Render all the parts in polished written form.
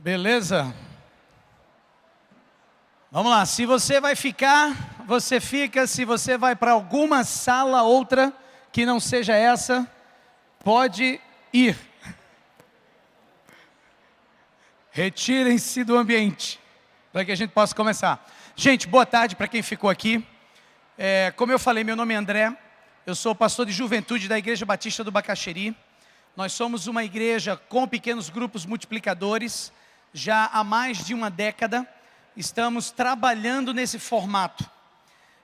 Beleza? Vamos lá, se você vai ficar, você fica. Se você vai para alguma sala, outra, que não seja essa, pode ir. Retirem-se do ambiente, para que a gente possa começar. Gente, boa tarde para quem ficou aqui. Como eu falei, meu nome é André, eu sou pastor de juventude da Igreja Batista do Bacaxeri. Nós somos uma igreja com pequenos grupos multiplicadores, já há mais de uma década. Estamos trabalhando nesse formato.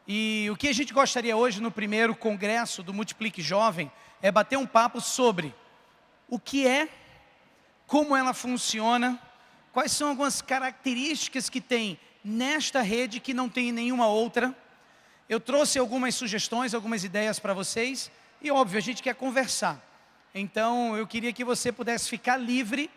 E o que a gente gostaria hoje, no primeiro congresso do Multiplique Jovem, é bater um papo sobre o que é, como ela funciona, quais são algumas características que tem nesta rede que não tem em nenhuma outra. Eu trouxe algumas sugestões, algumas ideias para vocês, e óbvio, a gente quer conversar. Então, eu queria que você pudesse ficar livre,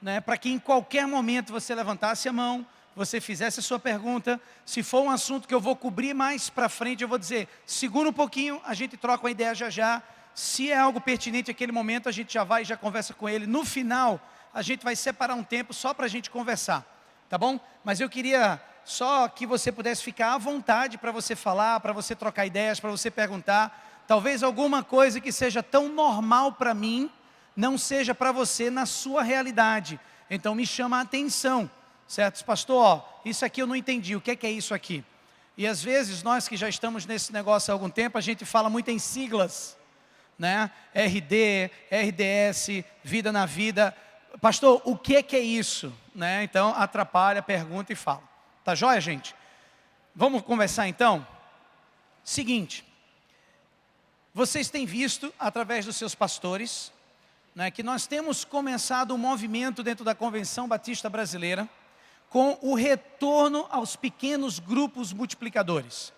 né, para que em qualquer momento você levantasse a mão, você fizesse a sua pergunta. Se for um assunto que eu vou cobrir mais para frente, eu vou dizer, segura um pouquinho, a gente troca uma ideia já já. Se é algo pertinente naquele momento, a gente já vai e já conversa com ele. No final, a gente vai separar um tempo só para a gente conversar, tá bom? Mas eu queria só que você pudesse ficar à vontade para você falar, para você trocar ideias, para você perguntar. Talvez alguma coisa que seja tão normal para mim, não seja para você na sua realidade. Então me chama a atenção, certo? Pastor, isso aqui eu não entendi, o que é isso aqui? E às vezes nós que já estamos nesse negócio há algum tempo, a gente fala muito em siglas, né? RD, RDS, Vida na Vida. Pastor, o que é isso? Né? Então atrapalha, pergunta e fala. Tá joia, gente? Vamos conversar então? Seguinte, vocês têm visto através dos seus pastores, né, que nós temos começado um movimento dentro da Convenção Batista Brasileira com o retorno aos pequenos grupos multiplicadores.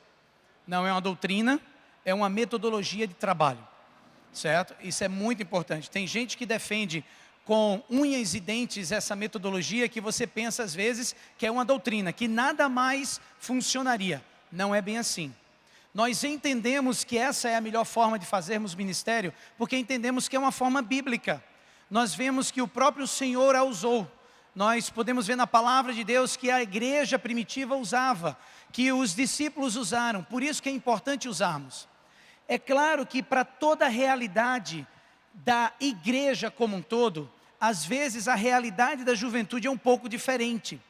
Não é uma doutrina, é uma metodologia de trabalho, certo? Isso é muito importante. Tem gente que defende com unhas e dentes essa metodologia que você pensa às vezes que é uma doutrina, que nada mais funcionaria. Não é bem assim. Nós entendemos que essa é a melhor forma de fazermos ministério, porque entendemos que é uma forma bíblica. Nós vemos que o próprio Senhor a usou. Nós podemos ver na palavra de Deus que a igreja primitiva usava, que os discípulos usaram, por isso que é importante usarmos. É claro que para toda a realidade da igreja como um todo, às vezes a realidade da juventude é um pouco diferente.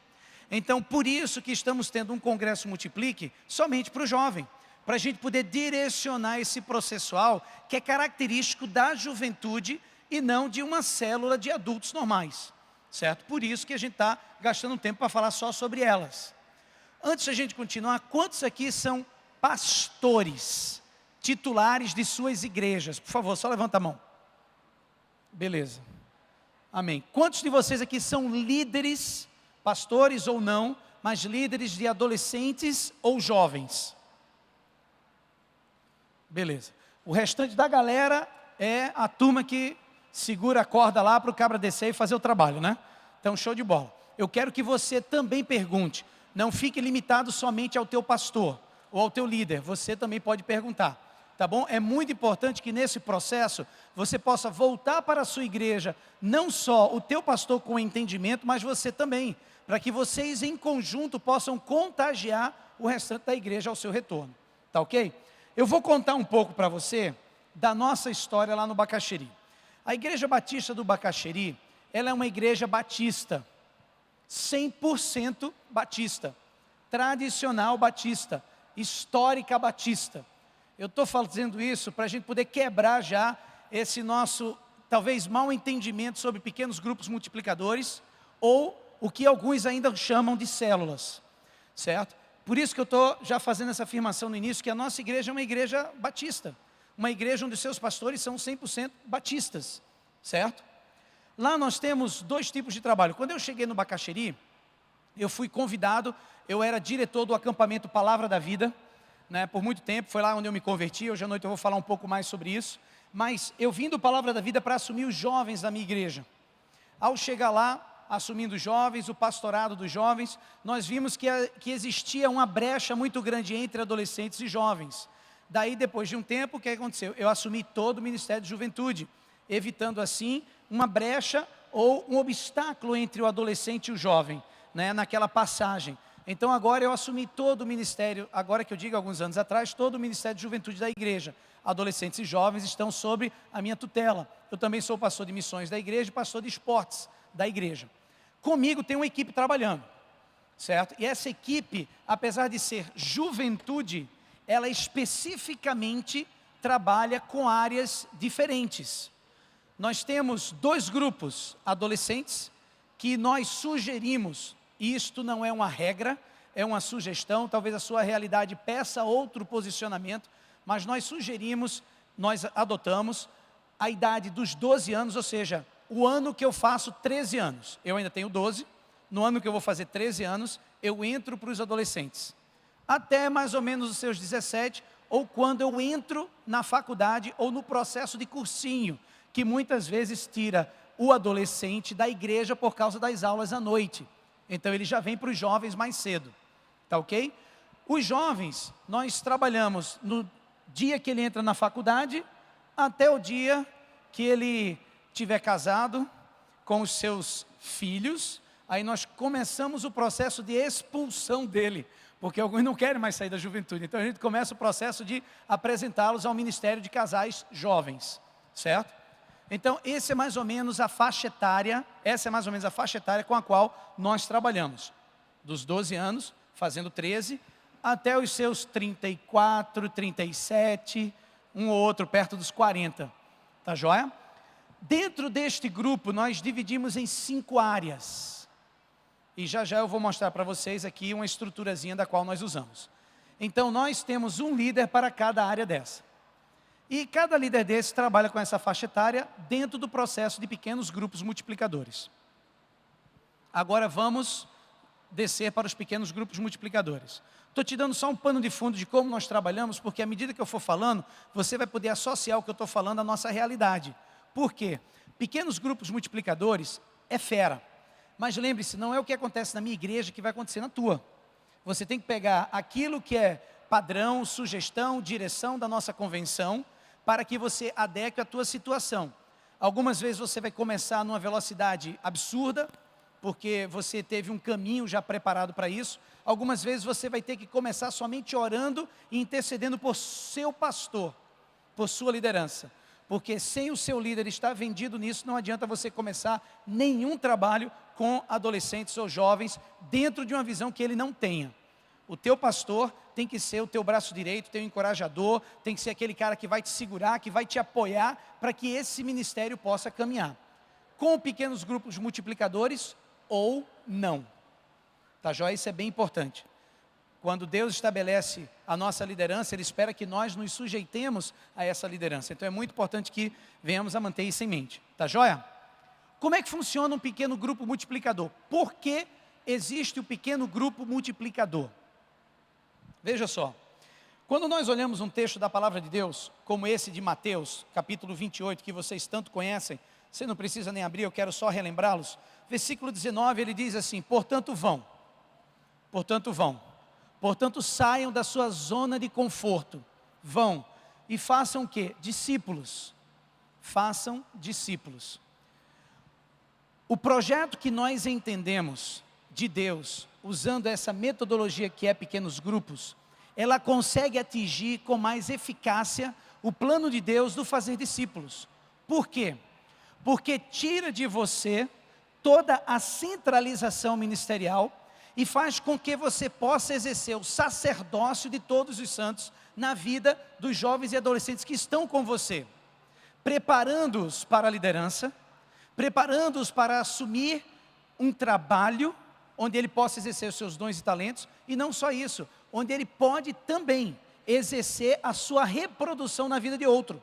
Então, por isso que estamos tendo um congresso Multiplique somente para o jovem, para a gente poder direcionar esse processual que é característico da juventude e não de uma célula de adultos normais, certo? Por isso que a gente está gastando tempo para falar só sobre elas. Antes de a gente continuar, quantos aqui são pastores, titulares de suas igrejas? Por favor, só levanta a mão. Beleza. Amém. Quantos de vocês aqui são líderes, pastores ou não, mas líderes de adolescentes ou jovens? Beleza. O restante da galera é a turma que segura a corda lá para o cabra descer e fazer o trabalho, né? Então, show de bola. Eu quero que você também pergunte. Não fique limitado somente ao teu pastor ou ao teu líder. Você também pode perguntar, tá bom? É muito importante que nesse processo você possa voltar para a sua igreja, não só o teu pastor com entendimento, mas você também, para que vocês em conjunto possam contagiar o restante da igreja ao seu retorno. Tá ok? Eu vou contar um pouco para você da nossa história lá no Bacaxeri. A Igreja Batista do Bacaxeri, ela é uma igreja batista, 100% batista, tradicional batista, histórica batista. Eu estou fazendo isso para a gente poder quebrar já esse nosso, talvez, mau entendimento sobre pequenos grupos multiplicadores, ou o que alguns ainda chamam de células, certo? Por isso que eu estou já fazendo essa afirmação no início, que a nossa igreja é uma igreja batista, uma igreja onde os seus pastores são 100% batistas, certo? Lá nós temos dois tipos de trabalho. Quando eu cheguei no Bacaxeri, eu fui convidado, eu era diretor do acampamento Palavra da Vida, né, por muito tempo, foi lá onde eu me converti. Hoje à noite eu vou falar um pouco mais sobre isso, mas eu vim do Palavra da Vida para assumir os jovens da minha igreja. Ao chegar lá, assumindo os jovens, o pastorado dos jovens, nós vimos que existia uma brecha muito grande entre adolescentes e jovens. Daí, depois de um tempo, o que aconteceu? Eu assumi todo o Ministério de Juventude, evitando assim uma brecha ou um obstáculo entre o adolescente e o jovem, né, naquela passagem. Então agora eu assumi todo o ministério, agora que eu digo alguns anos atrás, todo o ministério de juventude da igreja. Adolescentes e jovens estão sob a minha tutela. Eu também sou pastor de missões da igreja e pastor de esportes da igreja. Comigo tem uma equipe trabalhando, certo? E essa equipe, apesar de ser juventude, ela especificamente trabalha com áreas diferentes. Nós temos 2 grupos adolescentes que nós sugerimos, e isto não é uma regra, é uma sugestão, talvez a sua realidade peça outro posicionamento, mas nós sugerimos, nós adotamos a idade dos 12 anos, ou seja, o ano que eu faço 13 anos, eu ainda tenho 12, no ano que eu vou fazer 13 anos, eu entro para os adolescentes, até mais ou menos os seus 17, ou quando eu entro na faculdade ou no processo de cursinho, que muitas vezes tira o adolescente da igreja por causa das aulas à noite. Então ele já vem para os jovens mais cedo, tá ok? Os jovens, nós trabalhamos no dia que ele entra na faculdade, até o dia que ele tiver casado com os seus filhos, aí nós começamos o processo de expulsão dele, porque alguns não querem mais sair da juventude, então a gente começa o processo de apresentá-los ao Ministério de Casais Jovens, certo? Então, essa é mais ou menos a faixa etária com a qual nós trabalhamos. Dos 12 anos, fazendo 13, até os seus 34, 37, um ou outro perto dos 40. Tá joia? Dentro deste grupo, nós dividimos em 5 áreas. E já já eu vou mostrar para vocês aqui uma estruturazinha da qual nós usamos. Então, nós temos um líder para cada área dessa. E cada líder desse trabalha com essa faixa etária dentro do processo de pequenos grupos multiplicadores. Agora vamos descer para os pequenos grupos multiplicadores. Estou te dando só um pano de fundo de como nós trabalhamos, porque à medida que eu for falando, você vai poder associar o que eu estou falando à nossa realidade. Por quê? Pequenos grupos multiplicadores é fera. Mas lembre-se, não é o que acontece na minha igreja que vai acontecer na tua. Você tem que pegar aquilo que é padrão, sugestão, direção da nossa convenção, para que você adeque a tua situação. Algumas vezes você vai começar numa velocidade absurda, porque você teve um caminho já preparado para isso. Algumas vezes você vai ter que começar somente orando e intercedendo por seu pastor, por sua liderança. Porque sem o seu líder estar vendido nisso, não adianta você começar nenhum trabalho com adolescentes ou jovens dentro de uma visão que ele não tenha. O teu pastor tem que ser o teu braço direito, teu encorajador, tem que ser aquele cara que vai te segurar, que vai te apoiar, para que esse ministério possa caminhar. Com pequenos grupos multiplicadores ou não. Tá joia? Isso é bem importante. Quando Deus estabelece a nossa liderança, Ele espera que nós nos sujeitemos a essa liderança. Então é muito importante que venhamos a manter isso em mente. Tá joia? Como é que funciona um pequeno grupo multiplicador? Por que existe o pequeno grupo multiplicador? Veja só, quando nós olhamos um texto da palavra de Deus, como esse de Mateus, capítulo 28, que vocês tanto conhecem, você não precisa nem abrir, eu quero só relembrá-los. Versículo 19, ele diz assim: portanto saiam da sua zona de conforto, vão e façam o quê? Discípulos. Façam discípulos. O projeto que nós entendemos de Deus, usando essa metodologia que é pequenos grupos, ela consegue atingir com mais eficácia o plano de Deus do fazer discípulos. Por quê? Porque tira de você toda a centralização ministerial e faz com que você possa exercer o sacerdócio de todos os santos na vida dos jovens e adolescentes que estão com você, preparando-os para a liderança, preparando-os para assumir um trabalho onde ele possa exercer os seus dons e talentos, e não só isso, onde ele pode também exercer a sua reprodução na vida de outro.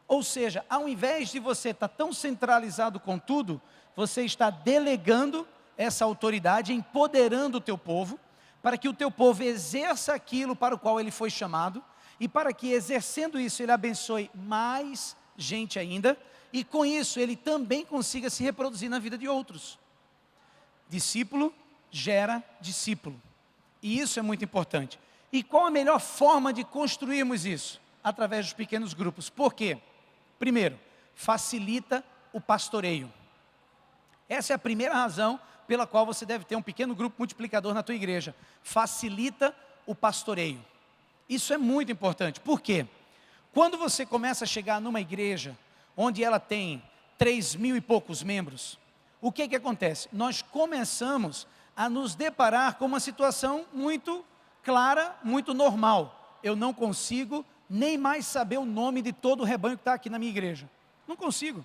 Ou seja, ao invés de você estar tão centralizado com tudo, você está delegando essa autoridade, empoderando o teu povo, para que o teu povo exerça aquilo para o qual ele foi chamado, e para que exercendo isso ele abençoe mais gente ainda, e com isso ele também consiga se reproduzir na vida de outros. Discípulo gera discípulo, e isso é muito importante. E qual a melhor forma de construirmos isso? Através dos pequenos grupos. Por quê? Primeiro, facilita o pastoreio. Essa é a primeira razão pela qual você deve ter um pequeno grupo multiplicador na tua igreja. Facilita o pastoreio. Isso é muito importante. Por quê? Quando você começa a chegar numa igreja onde ela tem 3.000 e poucos membros, o que acontece? Nós começamos a nos deparar com uma situação muito clara, muito normal. Eu não consigo nem mais saber o nome de todo o rebanho que está aqui na minha igreja. Não consigo.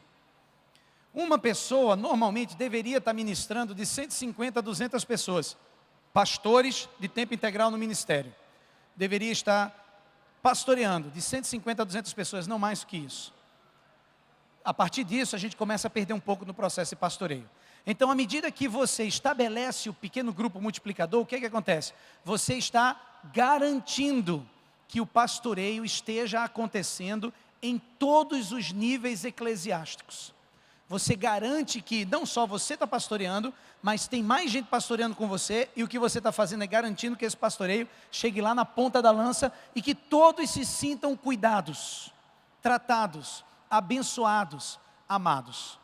Uma pessoa normalmente deveria estar ministrando de 150 a 200 pessoas. Pastores de tempo integral no ministério. Deveria estar pastoreando de 150 a 200 pessoas, não mais do que isso. A partir disso, a gente começa a perder um pouco no processo de pastoreio. Então, à medida que você estabelece o pequeno grupo multiplicador, o que acontece? Você está garantindo que o pastoreio esteja acontecendo em todos os níveis eclesiásticos. Você garante que não só você está pastoreando, mas tem mais gente pastoreando com você, e o que você está fazendo é garantindo que esse pastoreio chegue lá na ponta da lança e que todos se sintam cuidados, tratados, abençoados, amados.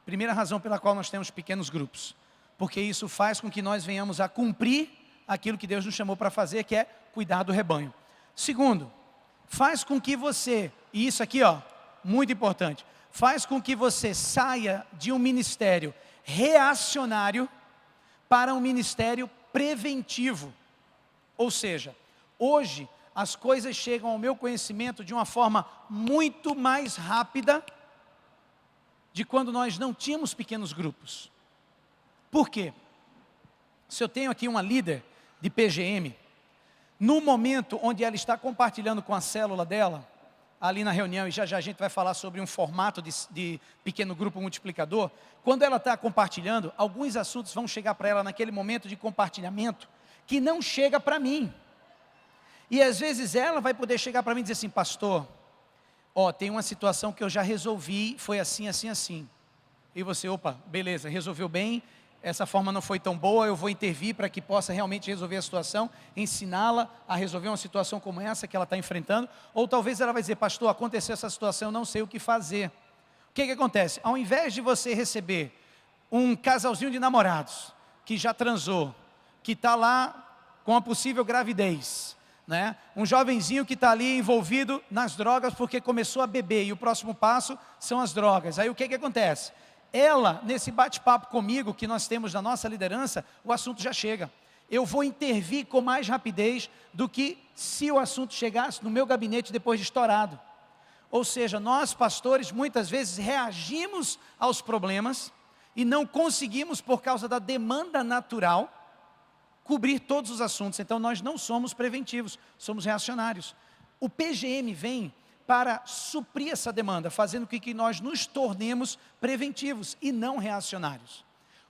Primeira razão pela qual nós temos pequenos grupos, porque isso faz com que nós venhamos a cumprir aquilo que Deus nos chamou para fazer, que é cuidar do rebanho. Segundo, faz com que você, e isso aqui muito importante, faz com que você saia de um ministério reacionário para um ministério preventivo. Ou seja, hoje as coisas chegam ao meu conhecimento de uma forma muito mais rápida de quando nós não tínhamos pequenos grupos. Por quê? Se eu tenho aqui uma líder de PGM, no momento onde ela está compartilhando com a célula dela, ali na reunião, e já a gente vai falar sobre um formato de pequeno grupo multiplicador, quando ela está compartilhando, alguns assuntos vão chegar para ela naquele momento de compartilhamento, que não chega para mim. E às vezes ela vai poder chegar para mim e dizer assim: pastor, tem uma situação que eu já resolvi, foi assim, assim, assim. E você, opa, beleza, resolveu bem, essa forma não foi tão boa, eu vou intervir para que possa realmente resolver a situação, ensiná-la a resolver uma situação como essa que ela está enfrentando. Ou talvez ela vai dizer: pastor, aconteceu essa situação, eu não sei o que fazer. O que acontece? Ao invés de você receber um casalzinho de namorados, que já transou, que está lá com a possível gravidez, né? Um jovenzinho que está ali envolvido nas drogas porque começou a beber, e o próximo passo são as drogas. Aí o que acontece? Ela, nesse bate-papo comigo que nós temos na nossa liderança, o assunto já chega. Eu vou intervir com mais rapidez do que se o assunto chegasse no meu gabinete depois de estourado. Ou seja, nós pastores muitas vezes reagimos aos problemas e não conseguimos, por causa da demanda natural, cobrir todos os assuntos. Então nós não somos preventivos, somos reacionários. O PGM vem para suprir essa demanda, fazendo com que nós nos tornemos preventivos e não reacionários.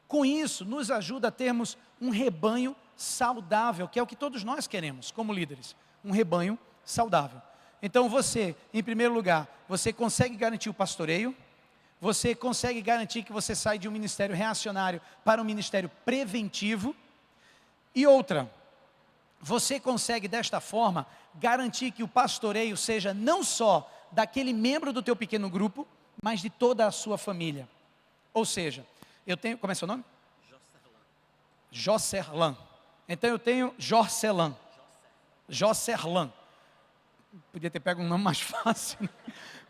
Com isso, nos ajuda a termos um rebanho saudável, que é o que todos nós queremos como líderes, um rebanho saudável. Então você, em primeiro lugar, você consegue garantir o pastoreio, você consegue garantir que você sai de um ministério reacionário para um ministério preventivo, e outra, você consegue desta forma garantir que o pastoreio seja não só daquele membro do teu pequeno grupo, mas de toda a sua família. Ou seja, eu tenho, como é seu nome? Jocerlan. Então eu tenho Jorcelan. Jocerlan. Podia ter pego um nome mais fácil, né?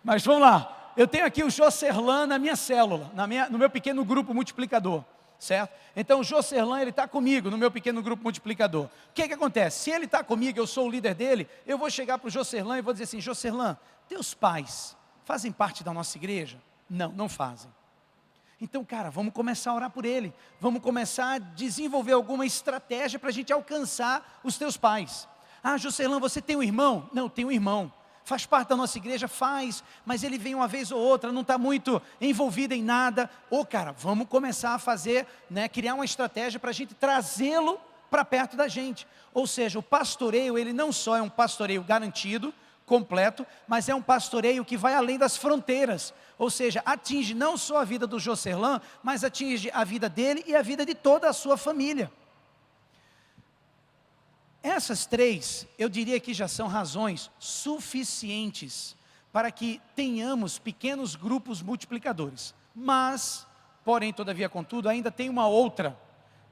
Mas vamos lá. Eu tenho aqui o Jocerlan na minha célula, no meu pequeno grupo multiplicador. Certo? Então o Jocerlan, ele está comigo no meu pequeno grupo multiplicador. O que acontece? Se ele está comigo, eu sou o líder dele, eu vou chegar para o Jocerlan e vou dizer assim: Jocerlan, teus pais fazem parte da nossa igreja? Não, não fazem. Então, cara, vamos começar a orar por ele, vamos começar a desenvolver alguma estratégia para a gente alcançar os teus pais. Ah, Jocerlan, você tem um irmão? Não, tenho um irmão. Faz parte da nossa igreja? Faz, mas ele vem uma vez ou outra, não está muito envolvido em nada. Cara, vamos começar a fazer, criar uma estratégia para a gente trazê-lo para perto da gente. Ou seja, o pastoreio, ele não só é um pastoreio garantido, completo, mas é um pastoreio que vai além das fronteiras. Ou seja, atinge não só a vida do Jocerlan, mas atinge a vida dele e a vida de toda a sua família. Essas três, eu diria que já são razões suficientes para que tenhamos pequenos grupos multiplicadores. Mas porém, todavia, contudo, ainda tem uma outra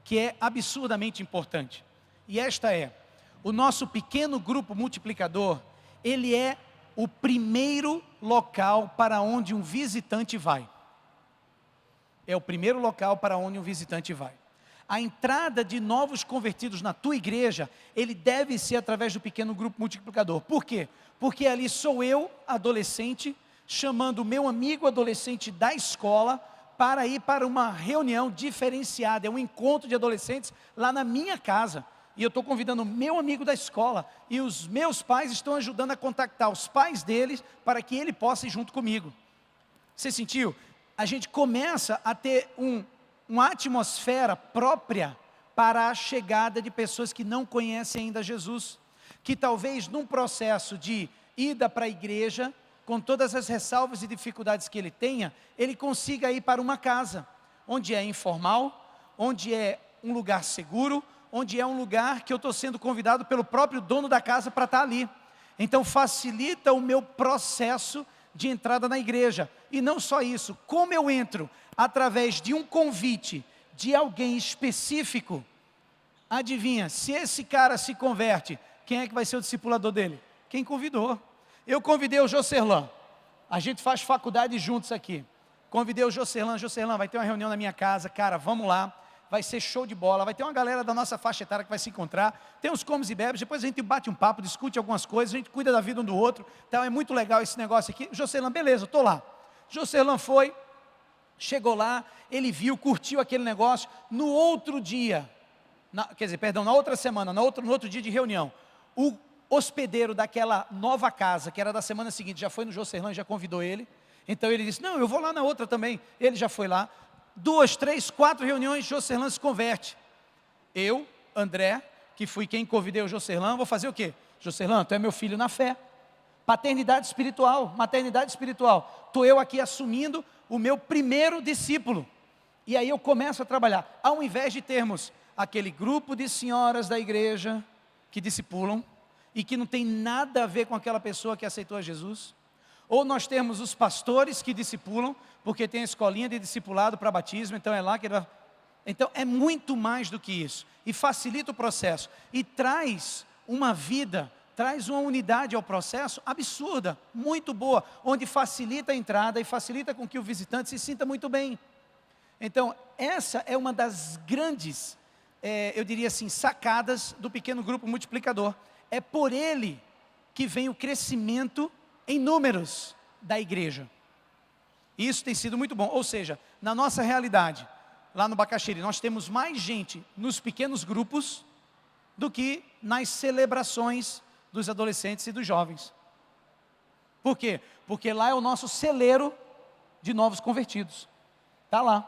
que é absurdamente importante. E esta é: o nosso pequeno grupo multiplicador, ele é o primeiro local para onde um visitante vai. É o primeiro local para onde um visitante vai. A entrada de novos convertidos na tua igreja, ele deve ser através do pequeno grupo multiplicador. Por quê? Porque ali sou eu, adolescente, chamando o meu amigo adolescente da escola para ir para uma reunião diferenciada. É um encontro de adolescentes lá na minha casa. E eu estou convidando o meu amigo da escola, e os meus pais estão ajudando a contactar os pais deles para que ele possa ir junto comigo. Você sentiu? A gente começa a ter uma atmosfera própria para a chegada de pessoas que não conhecem ainda Jesus, que talvez num processo de ida para a igreja, com todas as ressalvas e dificuldades que ele tenha, ele consiga ir para uma casa, onde é informal, onde é um lugar seguro, onde é um lugar que eu estou sendo convidado pelo próprio dono da casa para estar ali. Então facilita o meu processo de entrada na igreja. E não só isso, como eu entro através de um convite de alguém específico, adivinha, se esse cara se converte, quem é que vai ser o discipulador dele? Quem convidou. Eu convidei o Joserlan, a gente faz faculdade juntos aqui. Convidei o Joserlan, vai ter uma reunião na minha casa, cara, vamos lá. Vai ser show de bola, vai ter uma galera da nossa faixa etária que vai se encontrar, tem uns comes e bebes, depois a gente bate um papo, discute algumas coisas, a gente cuida da vida um do outro, então é muito legal esse negócio aqui. Joserlan, beleza, estou lá. Joserlan foi, chegou lá, ele viu, curtiu aquele negócio. No outro dia, na outra semana, no outro dia de reunião, o hospedeiro daquela nova casa, que era da semana seguinte, já foi no Joserlan, já convidou ele. Então ele disse, não, eu vou lá na outra também. Ele já foi lá. 2, 3, 4 reuniões, Joserlan se converte. Eu, André, que fui quem convidei o Joserlan, vou fazer o quê? Joserlan, tu é meu filho na fé. Paternidade espiritual, maternidade espiritual. Estou eu aqui assumindo o meu primeiro discípulo. E aí eu começo a trabalhar. Ao invés de termos aquele grupo de senhoras da igreja que discipulam e que não tem nada a ver com aquela pessoa que aceitou a Jesus, ou nós temos os pastores que discipulam, porque tem a escolinha de discipulado para batismo, então é lá que ele vai. Então é muito mais do que isso, e facilita o processo, e traz uma vida, traz uma unidade ao processo absurda, muito boa, onde facilita a entrada e facilita com que o visitante se sinta muito bem. Então essa é uma das grandes, eu diria assim, sacadas do pequeno grupo multiplicador. É por ele que vem o crescimento em números da igreja. Isso tem sido muito bom. Ou seja, na nossa realidade, lá no Bacaxeri, nós temos mais gente nos pequenos grupos do que nas celebrações dos adolescentes e dos jovens. Por quê? Porque lá é o nosso celeiro de novos convertidos. Está lá.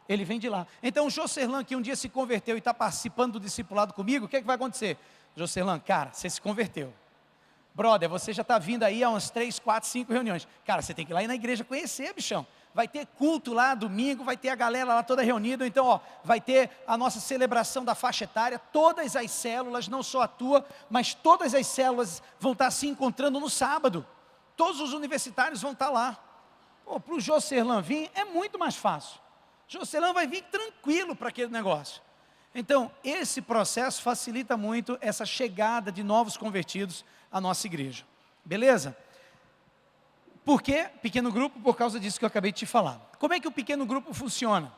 Ele vem de lá. Então o Joserlan, que um dia se converteu e está participando do discipulado comigo, o que é que vai acontecer? Joserlan, cara, você se converteu. Brother, você já está vindo aí a umas 3, 4, 5 reuniões. Cara, você tem que ir lá na igreja conhecer, bichão. Vai ter culto lá domingo, vai ter a galera lá toda reunida. Então, ó, vai ter a nossa celebração da faixa etária. Todas as células, não só a tua, mas todas as células vão estar se encontrando no sábado. Todos os universitários vão estar lá. Para o Joserlan vir é muito mais fácil. Joserlan vai vir tranquilo para aquele negócio. Então, esse processo facilita muito essa chegada de novos convertidos à nossa igreja. Beleza? Por que pequeno grupo? Por causa disso que eu acabei de te falar. Como é que o pequeno grupo funciona?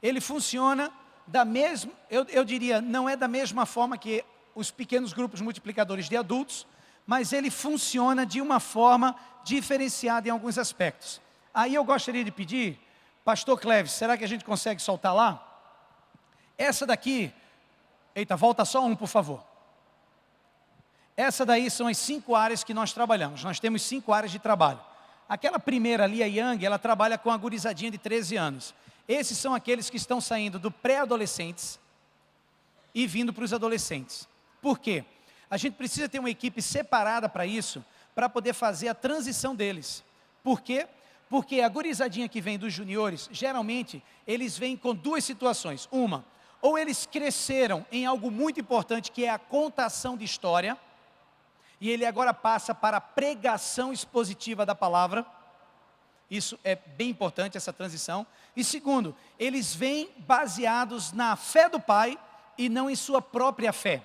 Ele funciona da mesma, eu diria, não é da mesma forma que os pequenos grupos multiplicadores de adultos, mas ele funciona de uma forma diferenciada em alguns aspectos. Aí eu gostaria de pedir, pastor Cleves, será que a gente consegue soltar lá? Essa daqui, eita, volta só um, por favor. Essa daí são as 5 áreas que nós trabalhamos. Nós temos 5 áreas de trabalho. Aquela primeira ali, a Yang, ela trabalha com a gurizadinha de 13 anos. Esses são aqueles que estão saindo do pré-adolescentes e vindo para os adolescentes. Por quê? A gente precisa ter uma equipe separada para isso, para poder fazer a transição deles. Por quê? Porque a gurizadinha que vem dos juniores, geralmente, eles vêm com 2 situações. Uma, ou eles cresceram em algo muito importante, que é a contação de história, e ele agora passa para a pregação expositiva da palavra, Isso é bem importante, essa transição. E segundo, eles vêm baseados na fé do pai e não em sua própria fé.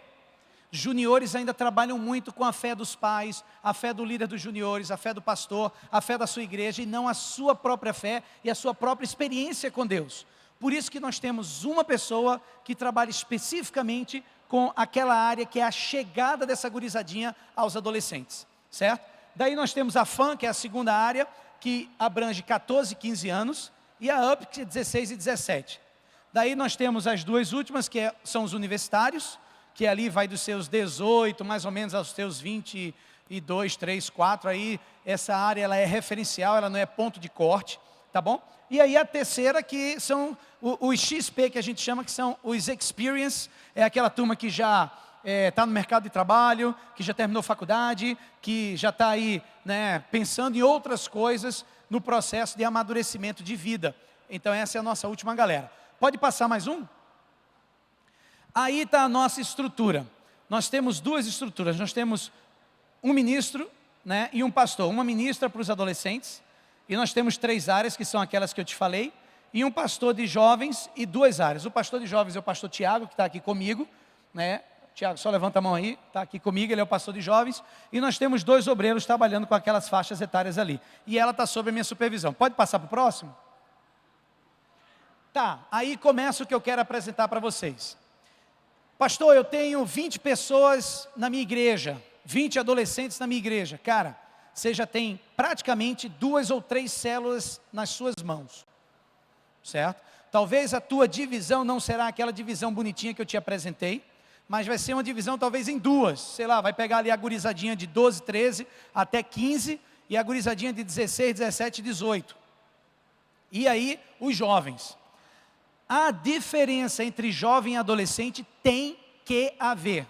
Juniores ainda trabalham muito com a fé dos pais, a fé do líder dos juniores, a fé do pastor, a fé da sua igreja, e não a sua própria fé e a sua própria experiência com Deus. Por isso que nós temos uma pessoa que trabalha especificamente com aquela área que é a chegada dessa gurizadinha aos adolescentes, certo? Daí nós temos a FAM, que é a segunda área, que abrange 14 e 15 anos, e a UP, que é 16 e 17. Daí nós temos as duas últimas, que são os universitários, que ali vai dos seus 18, mais ou menos aos seus 22, 3, 4, aí essa área ela é referencial, ela não é ponto de corte, tá bom? E aí a terceira que são os XP, que a gente chama, que são os Experience, é aquela turma que já está no mercado de trabalho, que já terminou faculdade, que já está aí, né, pensando em outras coisas no processo de amadurecimento de vida. Então essa é a nossa última galera. Pode passar mais um? Aí está a nossa estrutura. Nós temos duas estruturas. Nós temos um ministro, né, e um pastor. Uma ministra para os adolescentes. E nós temos 3 áreas, que são aquelas que eu te falei. E um pastor de jovens e 2 áreas. O pastor de jovens é o pastor Tiago, que está aqui comigo, né? Tiago, só levanta a mão aí. Está aqui comigo, ele é o pastor de jovens. E nós temos 2 obreiros trabalhando com aquelas faixas etárias ali. E ela está sob a minha supervisão. Pode passar para o próximo? Tá, aí começa o que eu quero apresentar para vocês. Pastor, eu tenho 20 pessoas na minha igreja, 20 adolescentes na minha igreja. Cara, você já tem praticamente 2 ou 3 células nas suas mãos, certo? Talvez a tua divisão não será aquela divisão bonitinha que eu te apresentei, mas vai ser uma divisão talvez em 2, sei lá, vai pegar ali a gurizadinha de 12, 13 até 15 e a gurizadinha de 16, 17, 18. E aí, os jovens. A diferença entre jovem e adolescente tem que haver.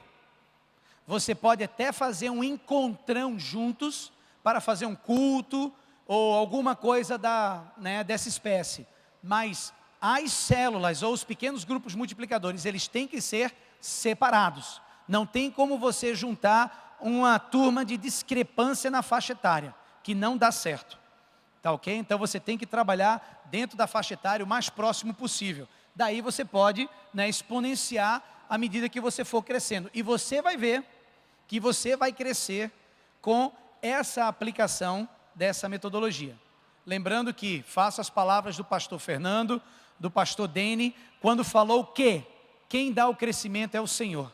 Você pode até fazer um encontrão juntos para fazer um culto ou alguma coisa dessa espécie. Mas as células ou os pequenos grupos multiplicadores, eles têm que ser separados. Não tem como você juntar uma turma de discrepância na faixa etária, que não dá certo. Tá ok? Então você tem que trabalhar dentro da faixa etária o mais próximo possível. Daí você pode, né, exponenciar à medida que você for crescendo. E você vai ver que você vai crescer com essa aplicação dessa metodologia. Lembrando que faço as palavras do pastor Fernando, do pastor Dene, quando falou que quem dá o crescimento é o Senhor.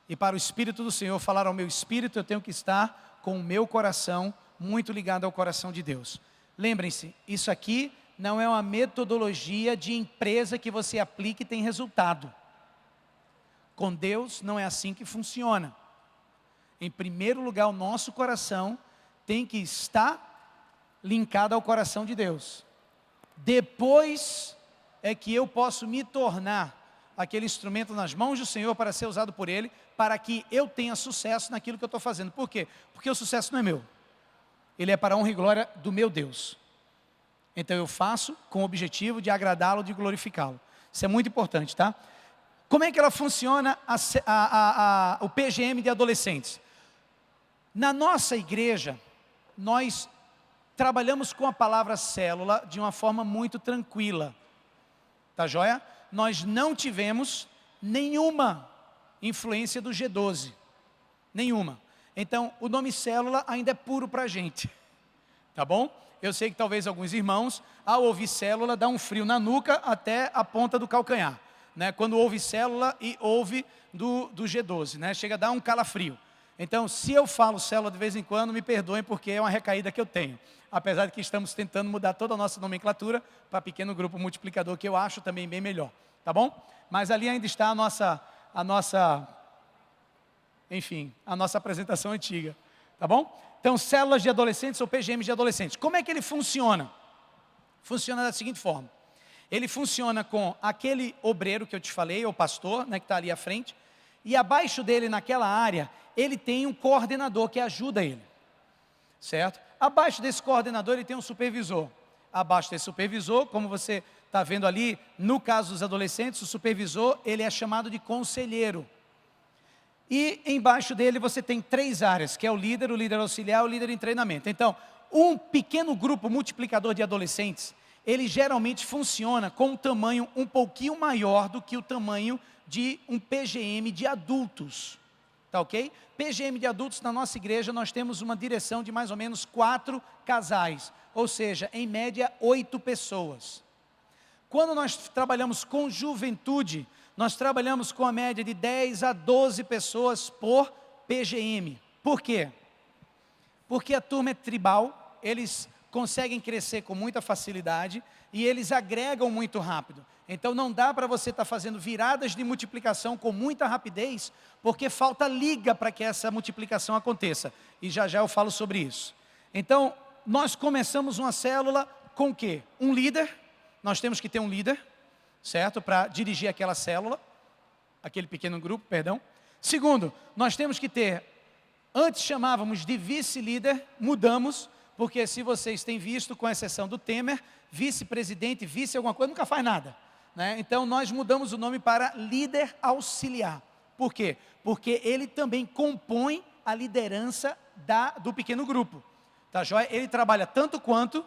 E para o Espírito do Senhor falar ao meu espírito, eu tenho que estar com o meu coração muito ligado ao coração de Deus. Lembrem-se, isso aqui não é uma metodologia de empresa que você aplica e tem resultado. Com Deus não é assim que funciona. Em primeiro lugar, o nosso coração tem que estar linkado ao coração de Deus. Depois é que eu posso me tornar aquele instrumento nas mãos do Senhor para ser usado por Ele, para que eu tenha sucesso naquilo que eu estou fazendo. Por quê? Porque o sucesso não é meu. Ele é para a honra e glória do meu Deus. Então eu faço com o objetivo de agradá-lo, de glorificá-lo. Isso é muito importante, tá? Como é que ela funciona o PGM de adolescentes? Na nossa igreja, nós trabalhamos com a palavra célula de uma forma muito tranquila. Tá joia? Nós não tivemos nenhuma influência do G12. Nenhuma. Então, o nome célula ainda é puro para a gente. Tá bom? Eu sei que talvez alguns irmãos, ao ouvir célula, dá um frio na nuca até a ponta do calcanhar. Né? Quando ouve célula e ouve do G12, né? Chega a dar um calafrio. Então, se eu falo célula de vez em quando, me perdoem porque é uma recaída que eu tenho. Apesar de que estamos tentando mudar toda a nossa nomenclatura para pequeno grupo multiplicador, que eu acho também bem melhor. Tá bom? Mas ali ainda está a nossa apresentação antiga. Tá bom? Então, células de adolescentes ou PGMs de adolescentes. Como é que ele funciona? Funciona da seguinte forma. Ele funciona com aquele obreiro que eu te falei, ou pastor, né, que está ali à frente. E abaixo dele, naquela área, ele tem um coordenador que ajuda ele. Certo? Abaixo desse coordenador, ele tem um supervisor. Abaixo desse supervisor, como você está vendo ali, no caso dos adolescentes, o supervisor, ele é chamado de conselheiro. E embaixo dele você tem 3 áreas, que é o líder auxiliar e o líder em treinamento. Então, Um pequeno grupo multiplicador de adolescentes, ele geralmente funciona com um tamanho um pouquinho maior do que o tamanho de um PGM de adultos. Tá ok? PGM de adultos, na nossa igreja, nós temos uma direção de mais ou menos 4 casais. Ou seja, em média, 8 pessoas. Quando nós trabalhamos com juventude, nós trabalhamos com a média de 10 a 12 pessoas por PGM. Por quê? Porque a turma é tribal, eles conseguem crescer com muita facilidade e eles agregam muito rápido. Então não dá para você estar fazendo viradas de multiplicação com muita rapidez, porque falta liga para que essa multiplicação aconteça. E já já eu falo sobre isso. Então, nós começamos uma célula com o quê? Um líder, nós temos que ter um líder, certo? Para dirigir aquela célula, aquele pequeno grupo, perdão. Segundo, nós temos que ter, antes chamávamos de vice-líder, mudamos, porque se vocês têm visto, com exceção do Temer, vice-presidente, vice alguma coisa, nunca faz nada. Né? Então nós mudamos o nome para líder auxiliar. Por quê? Porque ele também compõe a liderança do pequeno grupo. Tá joia? Ele trabalha tanto quanto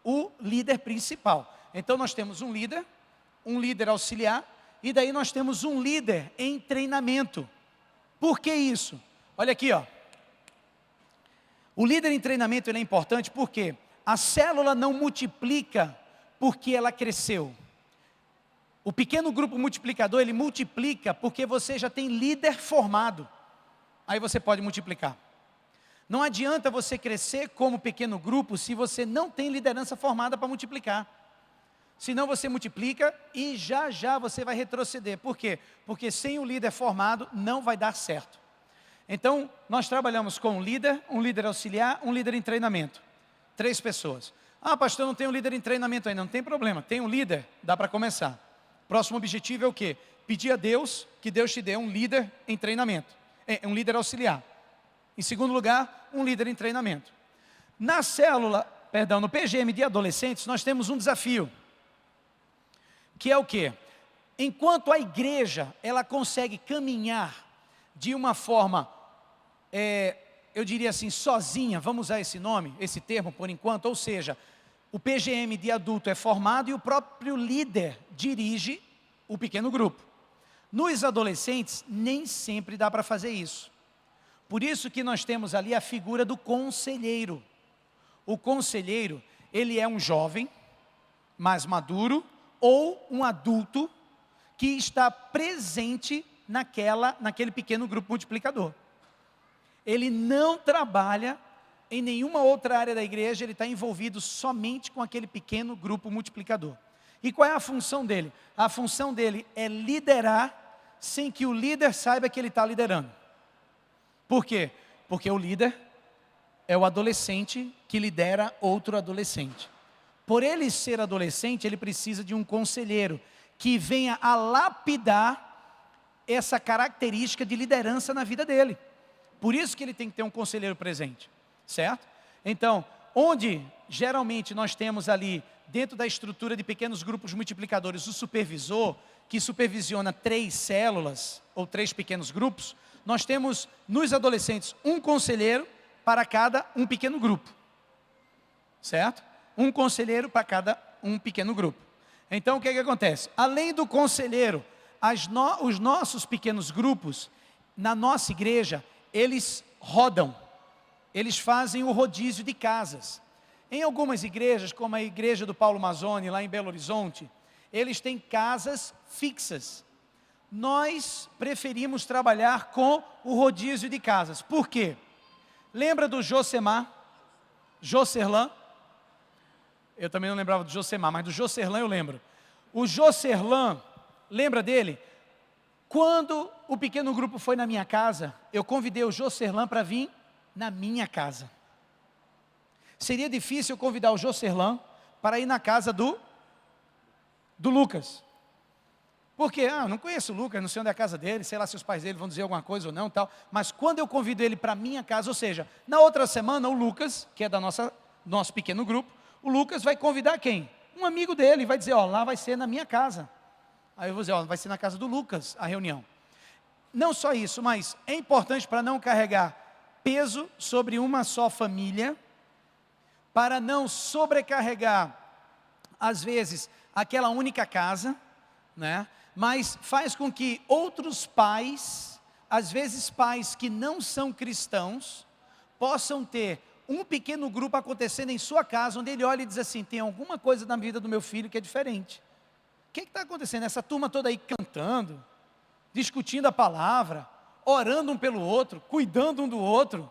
o líder principal. Então nós temos um líder auxiliar, e daí nós temos um líder em treinamento. Por que isso? Olha aqui, ó. O líder em treinamento ele é importante porque a célula não multiplica porque ela cresceu. O pequeno grupo multiplicador, ele multiplica porque você já tem líder formado. Aí você pode multiplicar. Não adianta você crescer como pequeno grupo se você não tem liderança formada para multiplicar. Senão você multiplica e já já você vai retroceder. Por quê? Porque sem o líder formado não vai dar certo. Então, nós trabalhamos com um líder auxiliar, um líder em treinamento. 3 pessoas. Ah, pastor, não tem um líder em treinamento ainda. Não tem problema, tem um líder, dá para começar. Próximo objetivo é o quê? Pedir a Deus que Deus te dê um líder em treinamento. Um líder auxiliar. Em segundo lugar, um líder em treinamento. No PGM de adolescentes, nós temos um desafio. Que é o quê? Enquanto a igreja, ela consegue caminhar de uma forma, eu diria assim, sozinha, vamos usar esse nome, esse termo por enquanto, ou seja, o PGM de adulto é formado e o próprio líder dirige o pequeno grupo. Nos adolescentes, nem sempre dá para fazer isso. Por isso que nós temos ali a figura do conselheiro. O conselheiro, ele é um jovem, mais maduro, ou um adulto que está presente naquele pequeno grupo multiplicador. Ele não trabalha em nenhuma outra área da igreja, ele está envolvido somente com aquele pequeno grupo multiplicador. E qual é a função dele? A função dele é liderar sem que o líder saiba que ele está liderando. Por quê? Porque o líder é o adolescente que lidera outro adolescente. Por ele ser adolescente, ele precisa de um conselheiro que venha a lapidar essa característica de liderança na vida dele. Por isso que ele tem que ter um conselheiro presente, certo? Então, onde geralmente nós temos ali, dentro da estrutura de pequenos grupos multiplicadores, o supervisor, que supervisiona 3 células, ou 3 pequenos grupos, nós temos nos adolescentes um conselheiro para cada um pequeno grupo, certo? Um conselheiro para cada um pequeno grupo. Então o que acontece? Além do conselheiro, os nossos pequenos grupos, na nossa igreja, eles rodam, eles fazem o rodízio de casas. Em algumas igrejas, como a igreja do Paulo Mazzoni, lá em Belo Horizonte, eles têm casas fixas. Nós preferimos trabalhar com o rodízio de casas. Por quê? Lembra do Joserlan? Eu também não lembrava do Josemar, mas do Joserlan eu lembro. O Joserlan, lembra dele? Quando o pequeno grupo foi na minha casa, eu convidei o Joserlan para vir na minha casa. Seria difícil eu convidar o Joserlan para ir na casa do Lucas. Porque, não conheço o Lucas, não sei onde é a casa dele, sei lá se os pais dele vão dizer alguma coisa ou não, tal. Mas quando eu convido ele para minha casa, ou seja, na outra semana o Lucas, que é da nosso pequeno grupo, o Lucas vai convidar quem? Um amigo dele, vai dizer, lá vai ser na minha casa. Aí eu vou dizer, vai ser na casa do Lucas a reunião. Não só isso, mas é importante para não carregar peso sobre uma só família. para não sobrecarregar, às vezes, aquela única casa, né? Mas faz com que outros pais, às vezes pais que não são cristãos, possam ter um pequeno grupo acontecendo em sua casa, onde ele olha e diz assim: tem alguma coisa na vida do meu filho que é diferente. O que está acontecendo? Essa turma toda aí cantando, discutindo a palavra, orando um pelo outro, cuidando um do outro.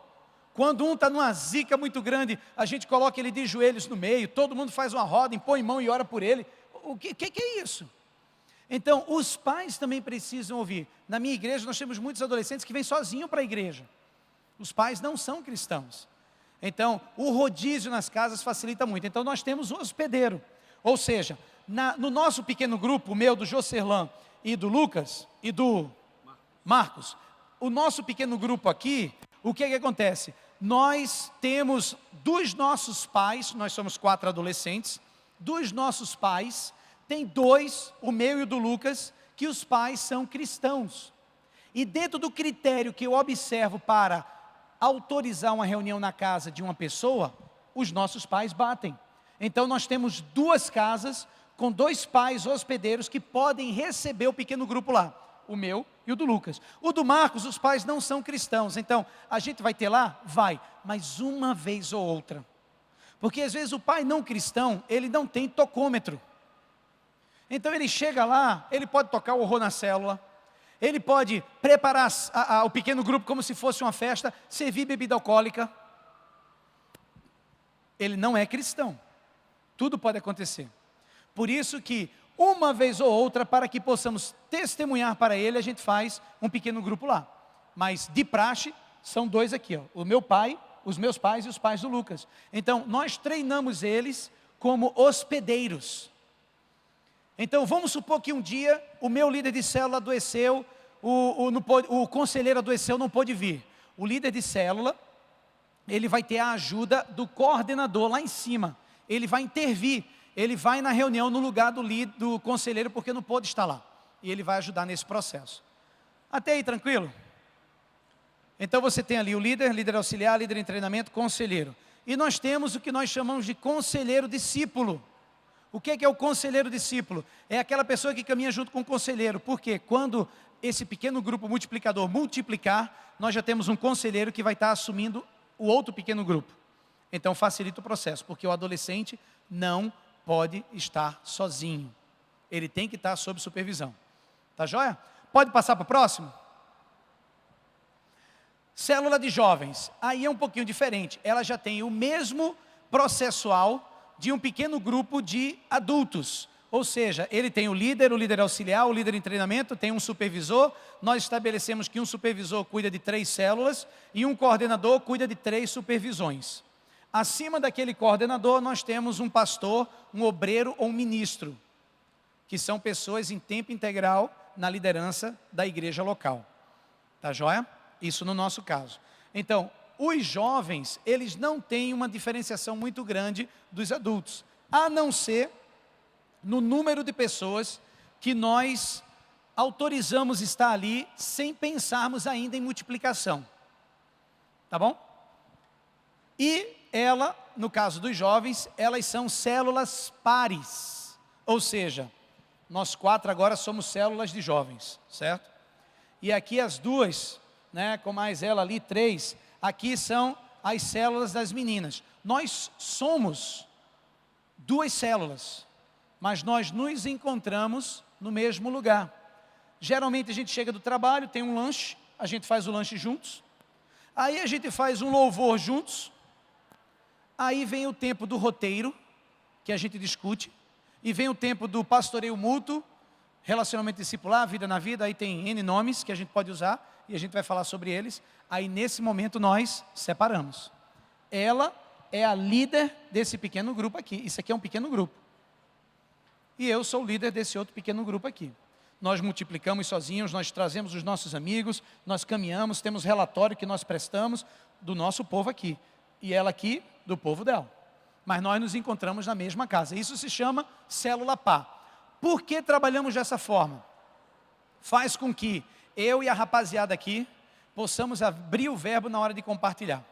Quando um está numa zica muito grande, a gente coloca ele de joelhos no meio, todo mundo faz uma roda, impõe mão e ora por ele. O que é isso? Então, os pais também precisam ouvir. Na minha igreja, nós temos muitos adolescentes que vêm sozinhos para a igreja. Os pais não são cristãos. Então, o rodízio nas casas facilita muito. Então, nós temos um hospedeiro. Ou seja, no nosso pequeno grupo, o meu, do Joserlan e do Lucas e do Marcos, o nosso pequeno grupo aqui, o que acontece? Nós temos dos nossos pais, nós somos 4 adolescentes, dos nossos pais, tem 2, o meu e o do Lucas, que os pais são cristãos. E dentro do critério que eu observo para autorizar uma reunião na casa de uma pessoa, os nossos pais batem. Então nós temos 2 casas com 2 pais hospedeiros que podem receber o pequeno grupo lá, o meu e o do Lucas. O do Marcos, os pais não são cristãos, então a gente vai ter lá? Vai, mas uma vez ou outra. Porque às vezes o pai não cristão, ele não tem tocômetro. Então ele chega lá, ele pode tocar o horror na célula, ele pode preparar o pequeno grupo como se fosse uma festa, servir bebida alcoólica. Ele não é cristão. Tudo pode acontecer. Por isso que, uma vez ou outra, para que possamos testemunhar para ele, a gente faz um pequeno grupo lá. Mas de praxe, são 2 aqui, ó, o meu pai, os meus pais e os pais do Lucas. Então, nós treinamos eles como hospedeiros. Então, vamos supor que um dia, o meu líder de célula adoeceu, o conselheiro adoeceu, não pôde vir. O líder de célula, ele vai ter a ajuda do coordenador lá em cima. Ele vai intervir, ele vai na reunião no lugar do conselheiro, porque não pôde estar lá. E ele vai ajudar nesse processo. Até aí, tranquilo? Então você tem ali o líder auxiliar, líder em treinamento, conselheiro. E nós temos o que nós chamamos de conselheiro discípulo. O que é o conselheiro discípulo? É aquela pessoa que caminha junto com o conselheiro. Porque quando esse pequeno grupo multiplicador multiplicar, nós já temos um conselheiro que vai estar assumindo o outro pequeno grupo. Então facilita o processo, porque o adolescente não pode estar sozinho. Ele tem que estar sob supervisão. Tá joia? Pode passar para o próximo? Célula de jovens. Aí é um pouquinho diferente. Ela já tem o mesmo processual de um pequeno grupo de adultos. Ou seja, ele tem o líder auxiliar, o líder em treinamento, tem um supervisor. Nós estabelecemos que um supervisor cuida de 3 células e um coordenador cuida de 3 supervisões. Acima daquele coordenador, nós temos um pastor, um obreiro ou um ministro, que são pessoas em tempo integral na liderança da igreja local. Tá joia? Isso no nosso caso. Então, os jovens, eles não têm uma diferenciação muito grande dos adultos, a não ser no número de pessoas que nós autorizamos estar ali sem pensarmos ainda em multiplicação. Tá bom? E ela, no caso dos jovens, elas são células pares. Ou seja, nós 4 agora somos células de jovens, certo? E aqui as 2, né, com mais ela ali, 3, aqui são as células das meninas. Nós somos 2 células, mas nós nos encontramos no mesmo lugar. Geralmente a gente chega do trabalho, tem um lanche, a gente faz o lanche juntos, aí a gente faz um louvor juntos, aí vem o tempo do roteiro, que a gente discute, e vem o tempo do pastoreio mútuo, relacionamento discipular, vida na vida, aí tem N nomes que a gente pode usar, e a gente vai falar sobre eles. Aí nesse momento nós separamos. Ela é a líder desse pequeno grupo aqui, isso aqui é um pequeno grupo. E eu sou o líder desse outro pequeno grupo aqui. Nós multiplicamos sozinhos, nós trazemos os nossos amigos, nós caminhamos, temos relatório que nós prestamos do nosso povo aqui. E ela aqui, do povo dela. Mas nós nos encontramos na mesma casa. Isso se chama célula par. Por que trabalhamos dessa forma? Faz com que eu e a rapaziada aqui possamos abrir o verbo na hora de compartilhar.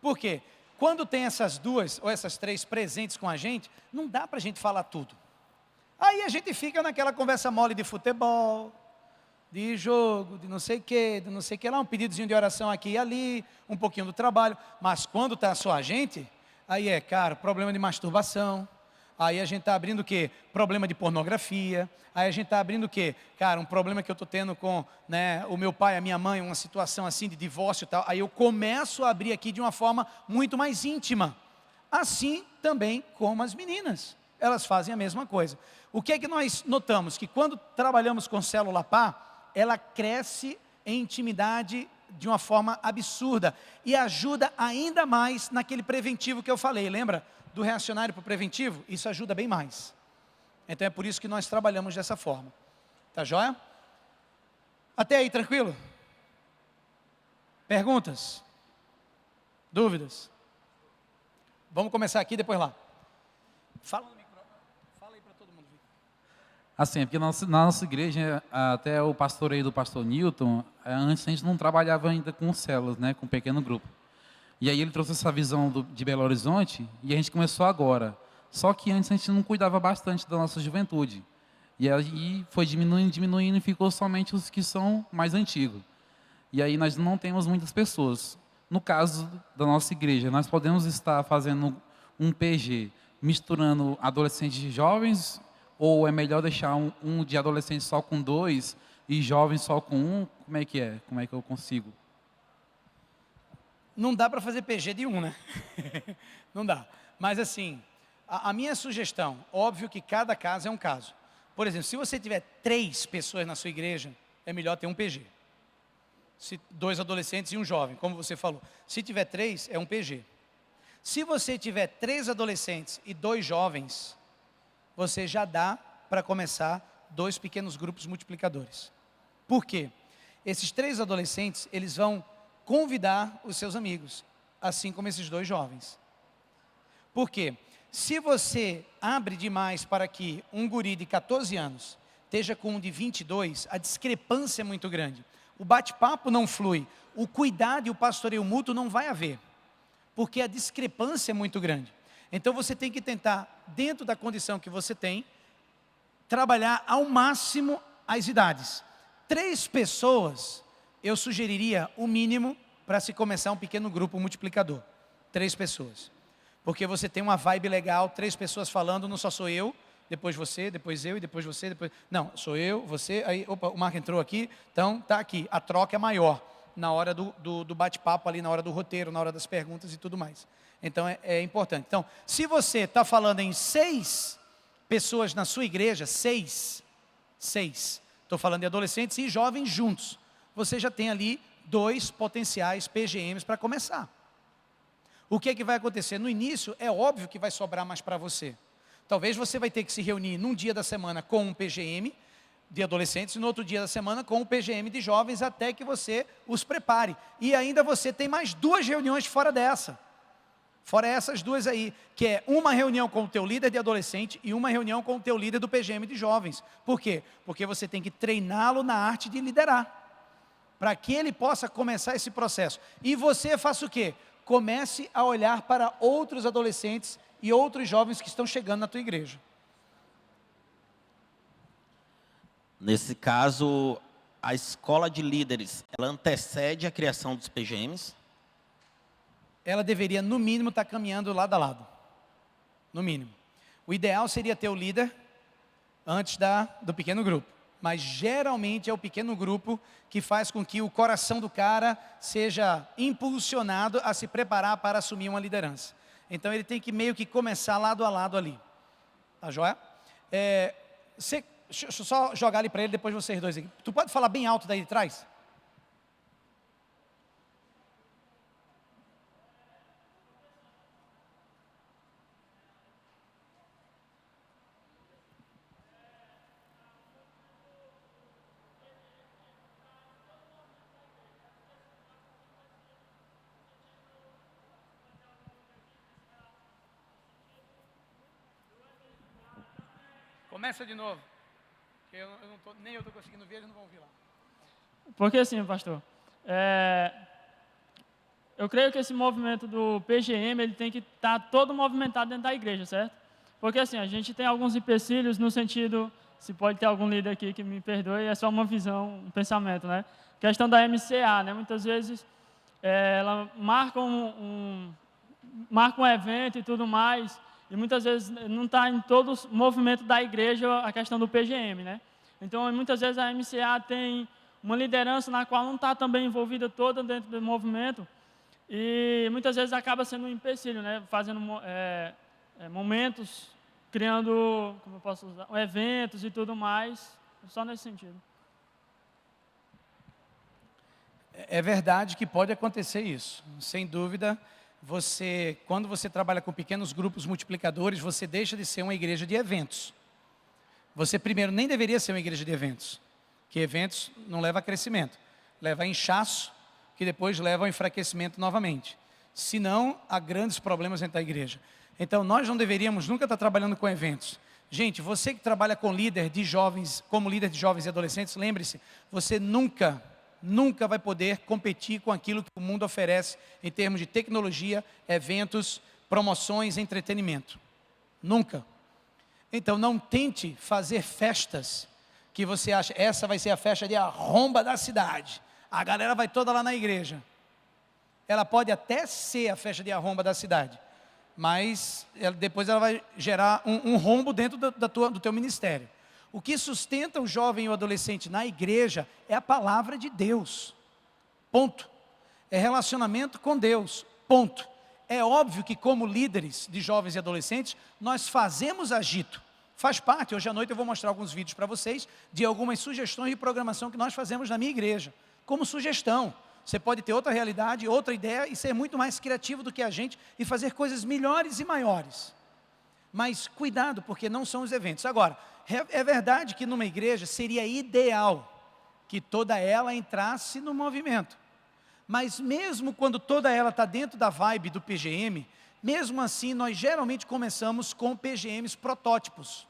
Por quê? quando tem essas duas ou essas três presentes com a gente, não dá para a gente falar tudo. Aí a gente fica naquela conversa mole de futebol, de jogo, de não sei o que lá, um pedidozinho de oração aqui e ali, um pouquinho do trabalho. Mas quando está só a gente, aí cara, problema de masturbação. Aí a gente está abrindo o quê? Problema de pornografia. Aí a gente está abrindo o quê? Cara, um problema que eu estou tendo com o meu pai, a minha mãe, uma situação assim de divórcio e tal. Aí eu começo a abrir aqui de uma forma muito mais íntima. Assim também como as meninas. Elas fazem a mesma coisa. O que é que nós notamos? Que quando trabalhamos com célula PA, ela cresce em intimidade de uma forma absurda. E ajuda ainda mais naquele preventivo que eu falei, lembra? Do reacionário para o preventivo, isso ajuda bem mais. Então é por isso que nós trabalhamos dessa forma. Tá joia? Até aí, tranquilo? Perguntas? Dúvidas? Vamos começar aqui, depois lá. Fala no microfone. Fala aí para todo mundo. Assim, porque na nossa igreja, até o pastoreio do pastor Newton, antes a gente não trabalhava ainda com células, né, com pequeno grupo. E aí ele trouxe essa visão de Belo Horizonte e a gente começou agora. Só que antes a gente não cuidava bastante da nossa juventude. E aí foi diminuindo e ficou somente os que são mais antigos. E aí nós não temos muitas pessoas. No caso da nossa igreja, nós podemos estar fazendo um PG, misturando adolescentes e jovens, ou é melhor deixar um de adolescente só com 2 e jovens só com 1? Como é que é? Como é que eu consigo? Não dá para fazer PG de 1, né? Não dá. Mas assim, a minha sugestão, óbvio que cada caso é um caso. Por exemplo, se você tiver 3 pessoas na sua igreja, é melhor ter um PG. Se 2 adolescentes e um jovem, como você falou. Se tiver 3, é um PG. Se você tiver 3 adolescentes e 2 jovens, você já dá para começar 2 pequenos grupos multiplicadores. Por quê? Esses 3 adolescentes, eles vão convidar os seus amigos, assim como esses 2 jovens. Por quê? Se você abre demais para que um guri de 14 anos esteja com um de 22, a discrepância é muito grande. O bate-papo não flui, o cuidado e o pastoreio mútuo não vai haver, porque a discrepância é muito grande. Então você tem que tentar, dentro da condição que você tem, trabalhar ao máximo as idades. 3 pessoas, eu sugeriria o mínimo para se começar um pequeno grupo multiplicador. 3 pessoas. Porque você tem uma vibe legal, 3 pessoas falando, não só sou eu, depois você, depois eu e depois você, depois... Não, sou eu, você, aí, opa, o Marco entrou aqui, então tá aqui. A troca é maior na hora do bate-papo ali, na hora do roteiro, na hora das perguntas e tudo mais. Então é importante. Então, se você está falando em 6 pessoas na sua igreja, 6, estou falando de adolescentes e jovens juntos, você já tem ali 2 potenciais PGMs para começar. O que é que vai acontecer? No início, é óbvio que vai sobrar mais para você. Talvez você vai ter que se reunir num dia da semana com um PGM de adolescentes e no outro dia da semana com um PGM de jovens, até que você os prepare. E ainda você tem mais 2 reuniões fora dessa. Fora essas 2 aí, que é uma reunião com o teu líder de adolescente e uma reunião com o teu líder do PGM de jovens. Por quê? Porque você tem que treiná-lo na arte de liderar, para que ele possa começar esse processo. E você faça o quê? Comece a olhar para outros adolescentes e outros jovens que estão chegando na tua igreja. Nesse caso, a escola de líderes, ela antecede a criação dos PGMs? Ela deveria, no mínimo, estar caminhando lado a lado. No mínimo. O ideal seria ter o líder antes do pequeno grupo. Mas geralmente é o pequeno grupo que faz com que o coração do cara seja impulsionado a se preparar para assumir uma liderança. Então ele tem que meio que começar lado a lado ali. Tá joia? Deixa eu só jogar ali para ele, depois vocês 2 aqui. Tu pode falar bem alto daí de trás? Começa de novo. Nem eu estou conseguindo ver, eles não vão ouvir lá. Porque assim, pastor, eu creio que esse movimento do PGM, ele tem que estar todo movimentado dentro da igreja, certo? Porque assim, a gente tem alguns empecilhos no sentido, se pode ter algum líder aqui que me perdoe, é só uma visão, um pensamento, né? Questão da MCA, né? Muitas vezes ela marca marca um evento e tudo mais, e muitas vezes não está em todo o movimento da igreja a questão do PGM, né? Então, muitas vezes a MCA tem uma liderança na qual não está também envolvida toda dentro do movimento, e muitas vezes acaba sendo um empecilho, né? Fazendo momentos, criando, como eu posso usar, eventos e tudo mais, só nesse sentido. É verdade que pode acontecer isso, sem dúvida. Quando você trabalha com pequenos grupos multiplicadores, você deixa de ser uma igreja de eventos. Você primeiro nem deveria ser uma igreja de eventos, que eventos não leva a crescimento, leva a inchaço, que depois leva ao enfraquecimento novamente. Senão, há grandes problemas dentro da igreja. Então, nós não deveríamos nunca estar trabalhando com eventos. Gente, você que trabalha com líder de jovens, como líder de jovens e adolescentes, lembre-se, você nunca vai poder competir com aquilo que o mundo oferece em termos de tecnologia, eventos, promoções, entretenimento. Nunca. Então, não tente fazer festas que você acha, essa vai ser a festa de arromba da cidade. A galera vai toda lá na igreja. Ela pode até ser a festa de arromba da cidade, mas depois ela vai gerar um rombo dentro do teu ministério. O que sustenta o jovem e o adolescente na igreja é a palavra de Deus. Ponto. É relacionamento com Deus. Ponto. É óbvio que como líderes de jovens e adolescentes, nós fazemos agito. Faz parte. Hoje à noite eu vou mostrar alguns vídeos para vocês de algumas sugestões de programação que nós fazemos na minha igreja. Como sugestão. Você pode ter outra realidade, outra ideia e ser muito mais criativo do que a gente e fazer coisas melhores e maiores. Mas cuidado, porque não são os eventos. Agora, é verdade que numa igreja seria ideal que toda ela entrasse no movimento. Mas mesmo quando toda ela está dentro da vibe do PGM, mesmo assim nós geralmente começamos com PGMs protótipos.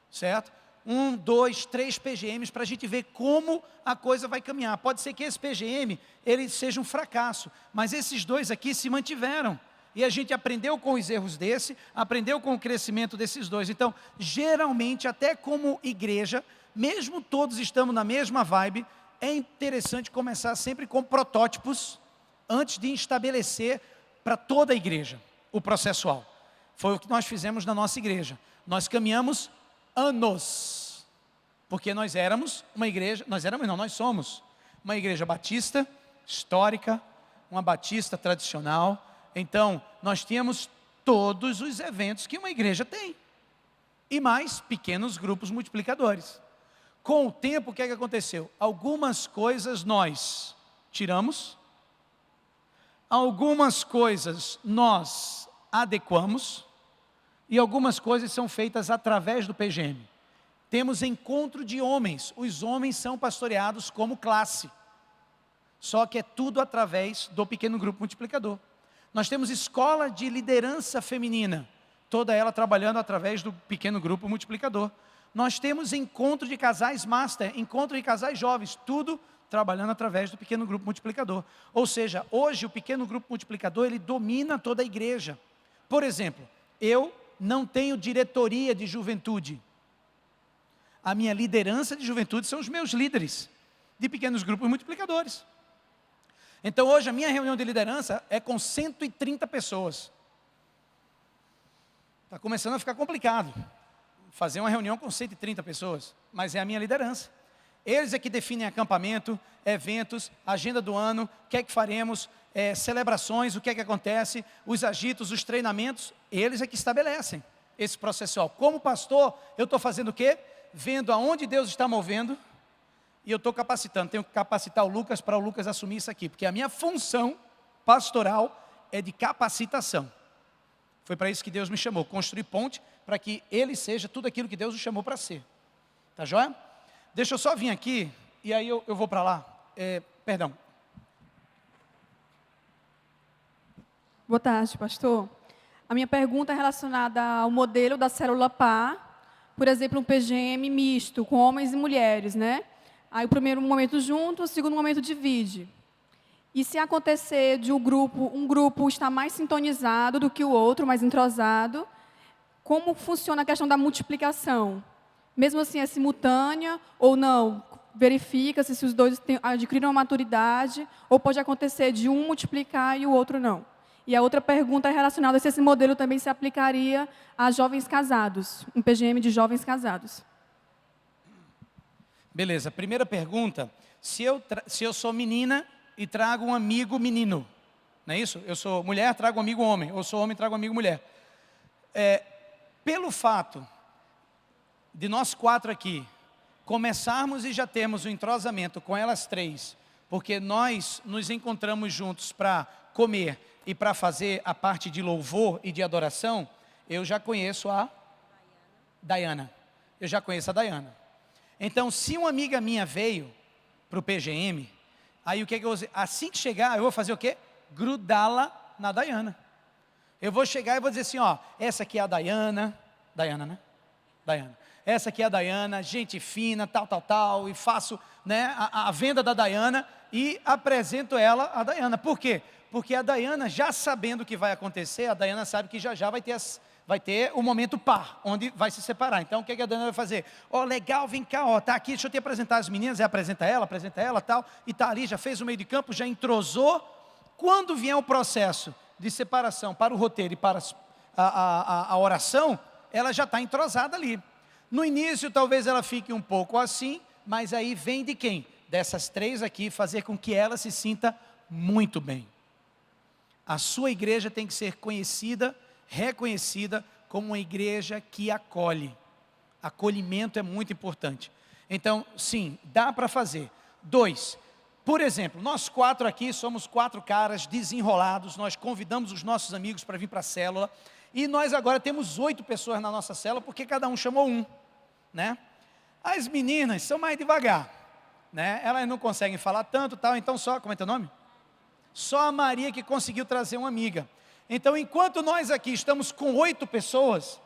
Certo? 1, 2, 3 PGMs para a gente ver como a coisa vai caminhar. Pode ser que esse PGM ele seja um fracasso, mas esses dois aqui se mantiveram. E a gente aprendeu com os erros aprendeu com o crescimento desses dois. Então, geralmente, até como igreja, mesmo todos estamos na mesma vibe, é interessante começar sempre com protótipos, antes de estabelecer para toda a igreja o processual. Foi o que nós fizemos na nossa igreja. Nós caminhamos anos, porque nós somos uma igreja batista, histórica, uma batista tradicional. Então, nós tínhamos todos os eventos que uma igreja tem. E mais pequenos grupos multiplicadores. Com o tempo, o que é que aconteceu? Algumas coisas nós tiramos. Algumas coisas nós adequamos. E algumas coisas são feitas através do PGM. Temos encontro de homens. Os homens são pastoreados como classe. Só que é tudo através do pequeno grupo multiplicador. Nós temos escola de liderança feminina, toda ela trabalhando através do pequeno grupo multiplicador. Nós temos encontro de casais master, encontro de casais jovens, tudo trabalhando através do pequeno grupo multiplicador. Ou seja, hoje o pequeno grupo multiplicador, ele domina toda a igreja. Por exemplo, eu não tenho diretoria de juventude. A minha liderança de juventude são os meus líderes de pequenos grupos multiplicadores. Então hoje a minha reunião de liderança é com 130 pessoas. Está começando a ficar complicado fazer uma reunião com 130 pessoas, mas é a minha liderança. Eles é que definem acampamento, eventos, agenda do ano, o que é que faremos, celebrações, o que é que acontece, os agitos, os treinamentos, eles é que estabelecem esse processual. Como pastor, eu estou fazendo o quê? Vendo aonde Deus está movendo, e eu estou capacitando, tenho que capacitar o Lucas para o Lucas assumir isso aqui, porque a minha função pastoral é de capacitação. Foi para isso que Deus me chamou, construir ponte para que ele seja tudo aquilo que Deus o chamou para ser. Tá joia? Deixa eu só vir aqui, e aí eu vou para lá. Perdão. Boa tarde, pastor. A minha pergunta é relacionada ao modelo da célula PAR, por exemplo, um PGM misto, com homens e mulheres, né? Aí o primeiro momento junto, o segundo momento divide. E se acontecer de um grupo estar mais sintonizado do que o outro, mais entrosado, como funciona a questão da multiplicação? Mesmo assim, é simultânea ou não? Verifica-se se os dois adquiriram a maturidade, ou pode acontecer de um multiplicar e o outro não. E a outra pergunta é relacionada a se esse modelo também se aplicaria a jovens casados, um PGM de jovens casados. Beleza, primeira pergunta, se eu sou menina e trago um amigo menino, não é isso? Eu sou mulher, trago um amigo homem, ou sou homem, trago um amigo mulher. Pelo fato de nós 4 aqui começarmos e já termos um entrosamento com elas 3, porque nós nos encontramos juntos para comer e para fazer a parte de louvor e de adoração, eu já conheço a Dayana. Eu já conheço a Dayana. Então, se uma amiga minha veio para o PGM, aí o que eu vou fazer? Assim que chegar, eu vou fazer o quê? Grudá-la na Dayana. Eu vou chegar e vou dizer assim, ó, essa aqui é a Dayana, né? Dayana. Essa aqui é a Dayana, gente fina, tal, e faço, né, a venda da Dayana e apresento ela a Dayana. Por quê? Porque a Dayana, já sabendo o que vai acontecer, a Dayana sabe que já vai ter o momento par, onde vai se separar. Então, o que a Dayana vai fazer? Ó, legal, vem cá, ó, tá aqui, deixa eu te apresentar as meninas, apresenta ela, tal, e tá ali, já fez o meio de campo, já entrosou. Quando vier o processo de separação para o roteiro e para a oração, ela já está entrosada ali. No início, talvez ela fique um pouco assim, mas aí vem de quem? Dessas 3 aqui, fazer com que ela se sinta muito bem. A sua igreja tem que ser conhecida, reconhecida como uma igreja que acolhe. Acolhimento é muito importante. Então, sim, dá para fazer. 2, por exemplo, nós 4 aqui somos 4 caras desenrolados, nós convidamos os nossos amigos para vir para a célula, e nós agora temos 8 pessoas na nossa célula, porque cada um chamou um, né? As meninas são mais devagar, né? Elas não conseguem falar tanto, tal, então só, como é teu nome? Só a Maria que conseguiu trazer uma amiga. Então, enquanto nós aqui estamos com 8 pessoas,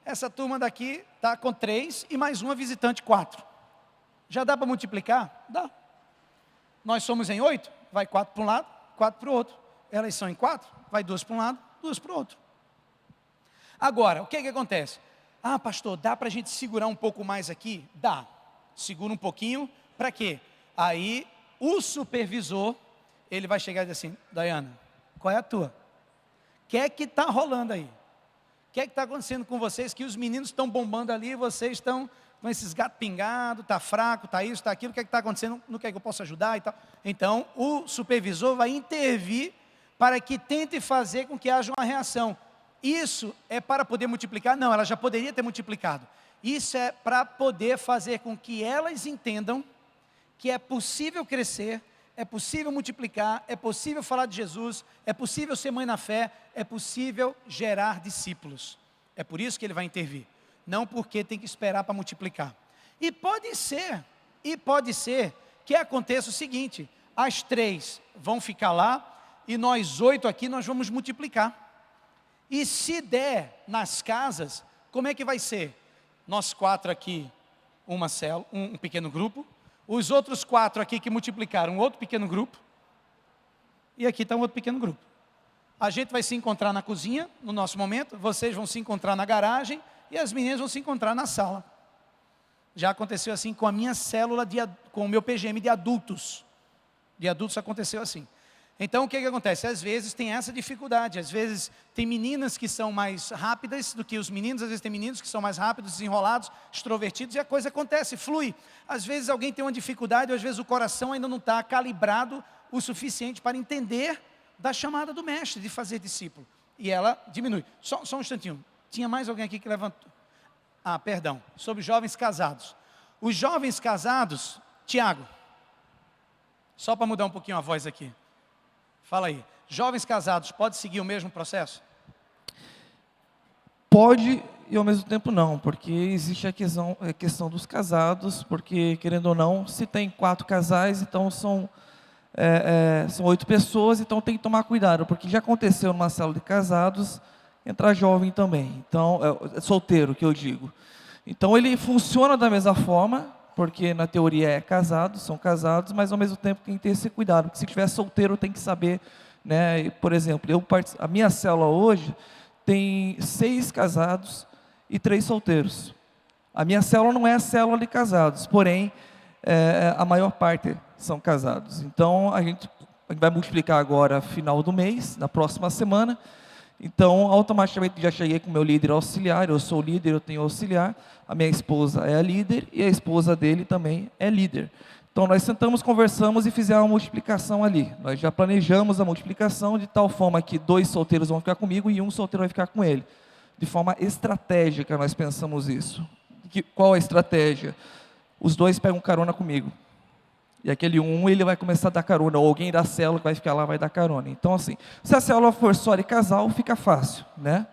essa turma daqui está com 3 e mais uma visitante, 4. Já dá para multiplicar? Dá. Nós somos em 8, vai 4 para um lado, 4 para o outro. Elas são em 4, vai 2 para um lado, 2 para o outro. Agora, o que acontece? Ah, pastor, dá para a gente segurar um pouco mais aqui? Dá. Segura um pouquinho, para quê? Aí, o supervisor, ele vai chegar e dizer assim, Dayana, qual é a tua? O que é que está rolando aí? O que é que está acontecendo com vocês? Que os meninos estão bombando ali, vocês estão com esses gatos pingados, está fraco, está isso, está aquilo, o que é que está acontecendo? No que é que eu posso ajudar e tal? Então, o supervisor vai intervir para que tente fazer com que haja uma reação. Isso é para poder multiplicar? Não, ela já poderia ter multiplicado. Isso é para poder fazer com que elas entendam que é possível crescer, é possível multiplicar, é possível falar de Jesus, é possível ser mãe na fé, é possível gerar discípulos. É por isso que ele vai intervir. Não porque tem que esperar para multiplicar. E pode ser que aconteça o seguinte, as 3 vão ficar lá e nós 8 aqui nós vamos multiplicar. E se der nas casas, como é que vai ser? Nós 4 aqui, uma célula, um pequeno grupo, os outros 4 aqui que multiplicaram, um outro pequeno grupo, e aqui está um outro pequeno grupo. A gente vai se encontrar na cozinha, no nosso momento, vocês vão se encontrar na garagem, e as meninas vão se encontrar na sala. Já aconteceu assim com a minha célula, com o meu PGM de adultos. De adultos aconteceu assim. Então, o que acontece? Às vezes tem essa dificuldade, às vezes tem meninas que são mais rápidas do que os meninos, às vezes tem meninos que são mais rápidos, desenrolados, extrovertidos, e a coisa acontece, flui. Às vezes alguém tem uma dificuldade, ou às vezes o coração ainda não está calibrado o suficiente para entender da chamada do mestre, de fazer discípulo. E ela diminui. Só um instantinho, tinha mais alguém aqui que levantou. Ah, perdão, sobre jovens casados. Os jovens casados, Tiago, só para mudar um pouquinho a voz aqui. Fala aí, jovens casados, pode seguir o mesmo processo? Pode e ao mesmo tempo não, porque existe a questão dos casados, porque querendo ou não, se tem 4 casais, então são 8 pessoas, então tem que tomar cuidado, porque já aconteceu numa célula de casados, entrar jovem também, então, solteiro que eu digo. Então ele funciona da mesma forma, porque na teoria é casado, são casados, mas ao mesmo tempo tem que ter esse cuidado, porque se estiver solteiro tem que saber, né? Por exemplo, a minha célula hoje tem 6 casados e 3 solteiros. A minha célula não é a célula de casados, porém, a maior parte são casados. Então, a gente vai multiplicar agora final do mês, na próxima semana. Então, automaticamente já cheguei com o meu líder auxiliar, eu sou líder, eu tenho auxiliar, a minha esposa é a líder e a esposa dele também é líder. Então, nós sentamos, conversamos e fizemos uma multiplicação ali. Nós já planejamos a multiplicação de tal forma que 2 solteiros vão ficar comigo e 1 solteiro vai ficar com ele. De forma estratégica, nós pensamos isso. Qual a estratégia? Os 2 pegam carona comigo. E aquele 1, ele vai começar a dar carona, ou alguém da célula que vai ficar lá vai dar carona. Então, assim, se a célula for só de casal, fica fácil, né?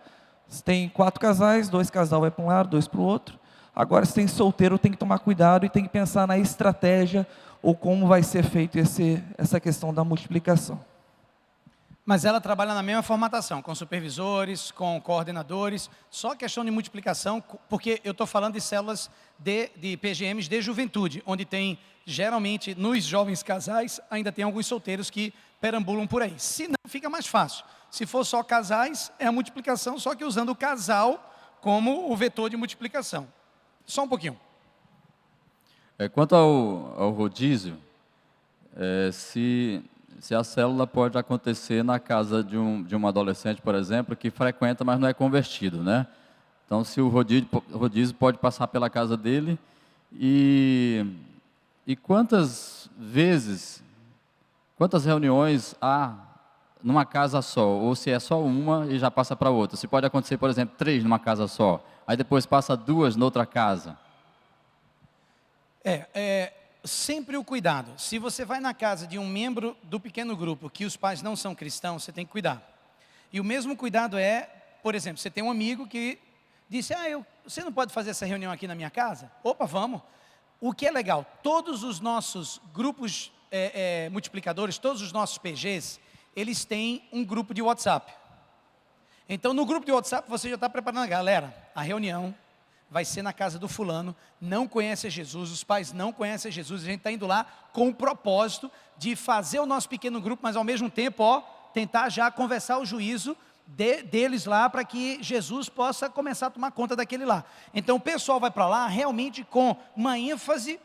Se tem 4 casais, 2 casal vai para um lado, 2 para o outro. Agora, se tem solteiro, tem que tomar cuidado e tem que pensar na estratégia ou como vai ser feito essa questão da multiplicação. Mas ela trabalha na mesma formatação, com supervisores, com coordenadores, só questão de multiplicação, porque eu estou falando de células de PGMs de juventude, onde tem, geralmente, nos jovens casais, ainda tem alguns solteiros que perambulam por aí. Se não, fica mais fácil. Se for só casais, é a multiplicação, só que usando o casal como o vetor de multiplicação. Só um pouquinho. Quanto ao rodízio, se a célula pode acontecer na casa de um adolescente, por exemplo, que frequenta, mas não é convertido, né? Então, se o rodízio pode passar pela casa dele, e quantas reuniões há numa casa só, ou se é só uma e já passa para outra? Se pode acontecer, por exemplo, 3 numa casa só, aí depois passa 2 noutra casa. Sempre o cuidado. Se você vai na casa de um membro do pequeno grupo que os pais não são cristãos, você tem que cuidar. E o mesmo cuidado por exemplo, você tem um amigo que disse, você não pode fazer essa reunião aqui na minha casa? Opa, vamos. O que é legal, todos os nossos grupos multiplicadores, todos os nossos PGs, eles têm um grupo de WhatsApp. Então, no grupo de WhatsApp, você já está preparando, galera, a reunião vai ser na casa do fulano, não conhece Jesus, os pais não conhecem Jesus, a gente está indo lá com o propósito de fazer o nosso pequeno grupo, mas ao mesmo tempo, tentar já conversar o juízo deles lá, para que Jesus possa começar a tomar conta daquele lá. Então o pessoal vai para lá realmente com uma ênfase